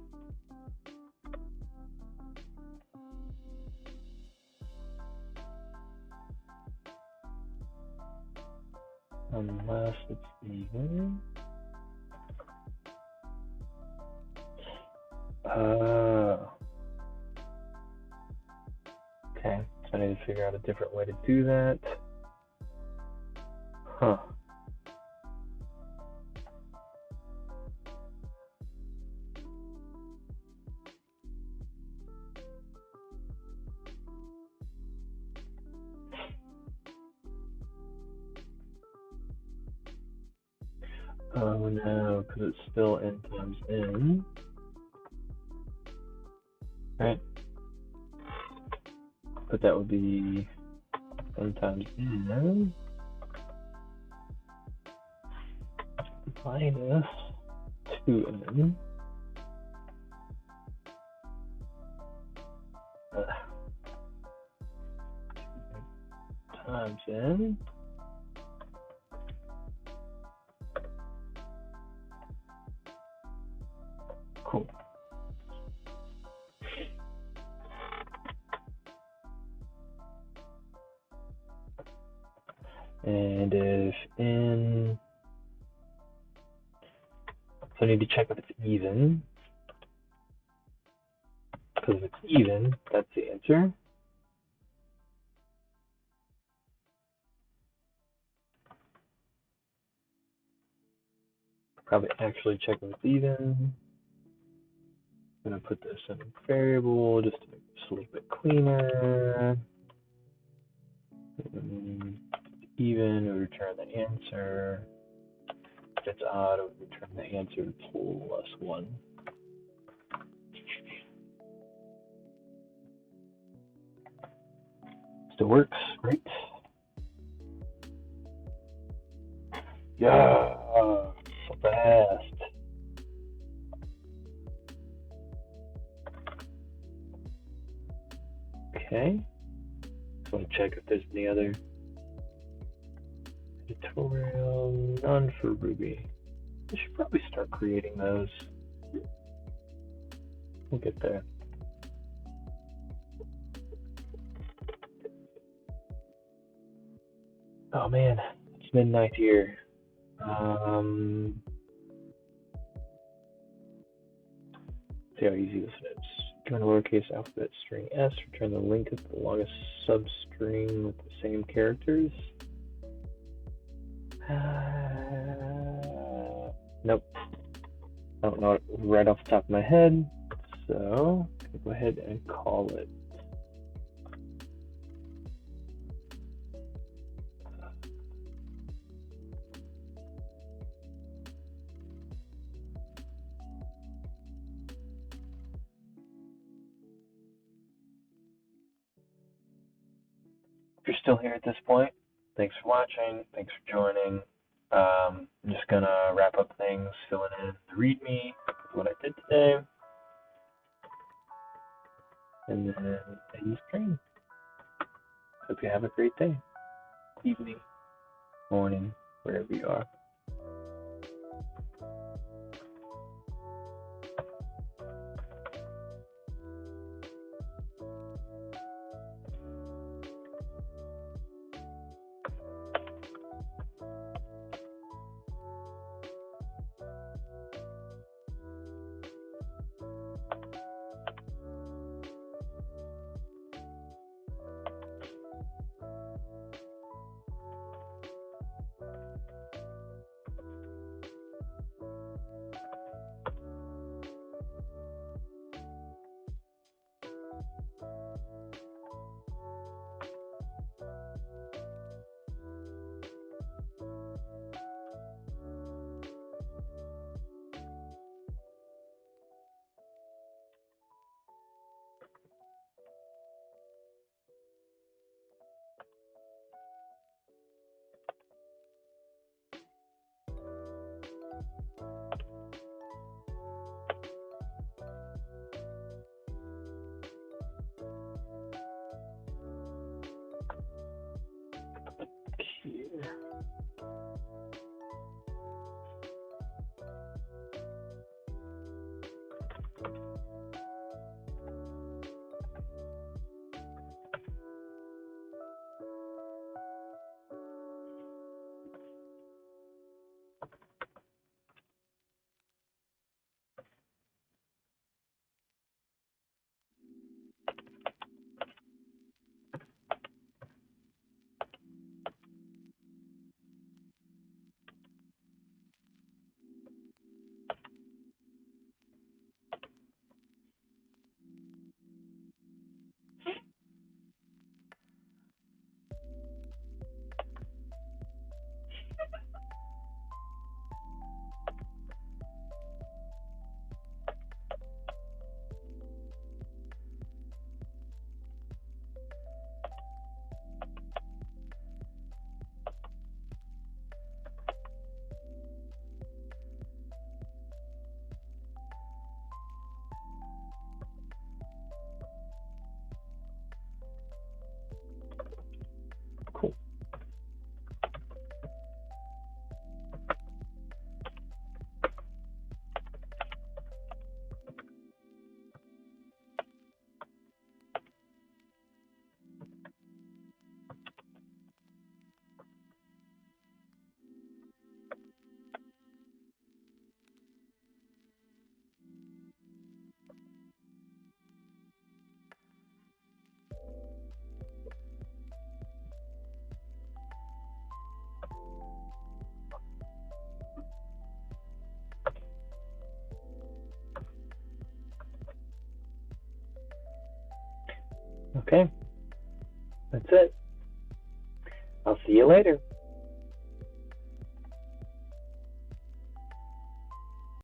Speaker 1: Unless it's even. Okay, so I need to figure out a different way to do that. Huh. Oh no, because it's still n times n. Right? But that would be n times n minus 2n times n. Cool. And if n, so I need to check if it's even. Because if it's even, that's the answer. Probably actually check if it's even. I'm going to put this in a variable just to make this a little bit cleaner. Even, we return the answer. If it's odd, we return the answer plus 1. Still works, great. Yeah, so fast. Okay, just want to check if there's any other tutorial. None for Ruby. I should probably start creating those. We'll get there. Oh man, it's midnight here. See how easy this is. Join a lowercase alphabet string S, return the link of the longest substring with the same characters. Nope. I don't know it right off the top of my head, so I'll go ahead and call it. If you're still here at this point, thanks for watching, thanks for joining. I'm just gonna wrap up things, filling in the README, what I did today, and then end the stream. Hope you have a great day, evening, morning, wherever you are. Okay, that's it. I'll see you later.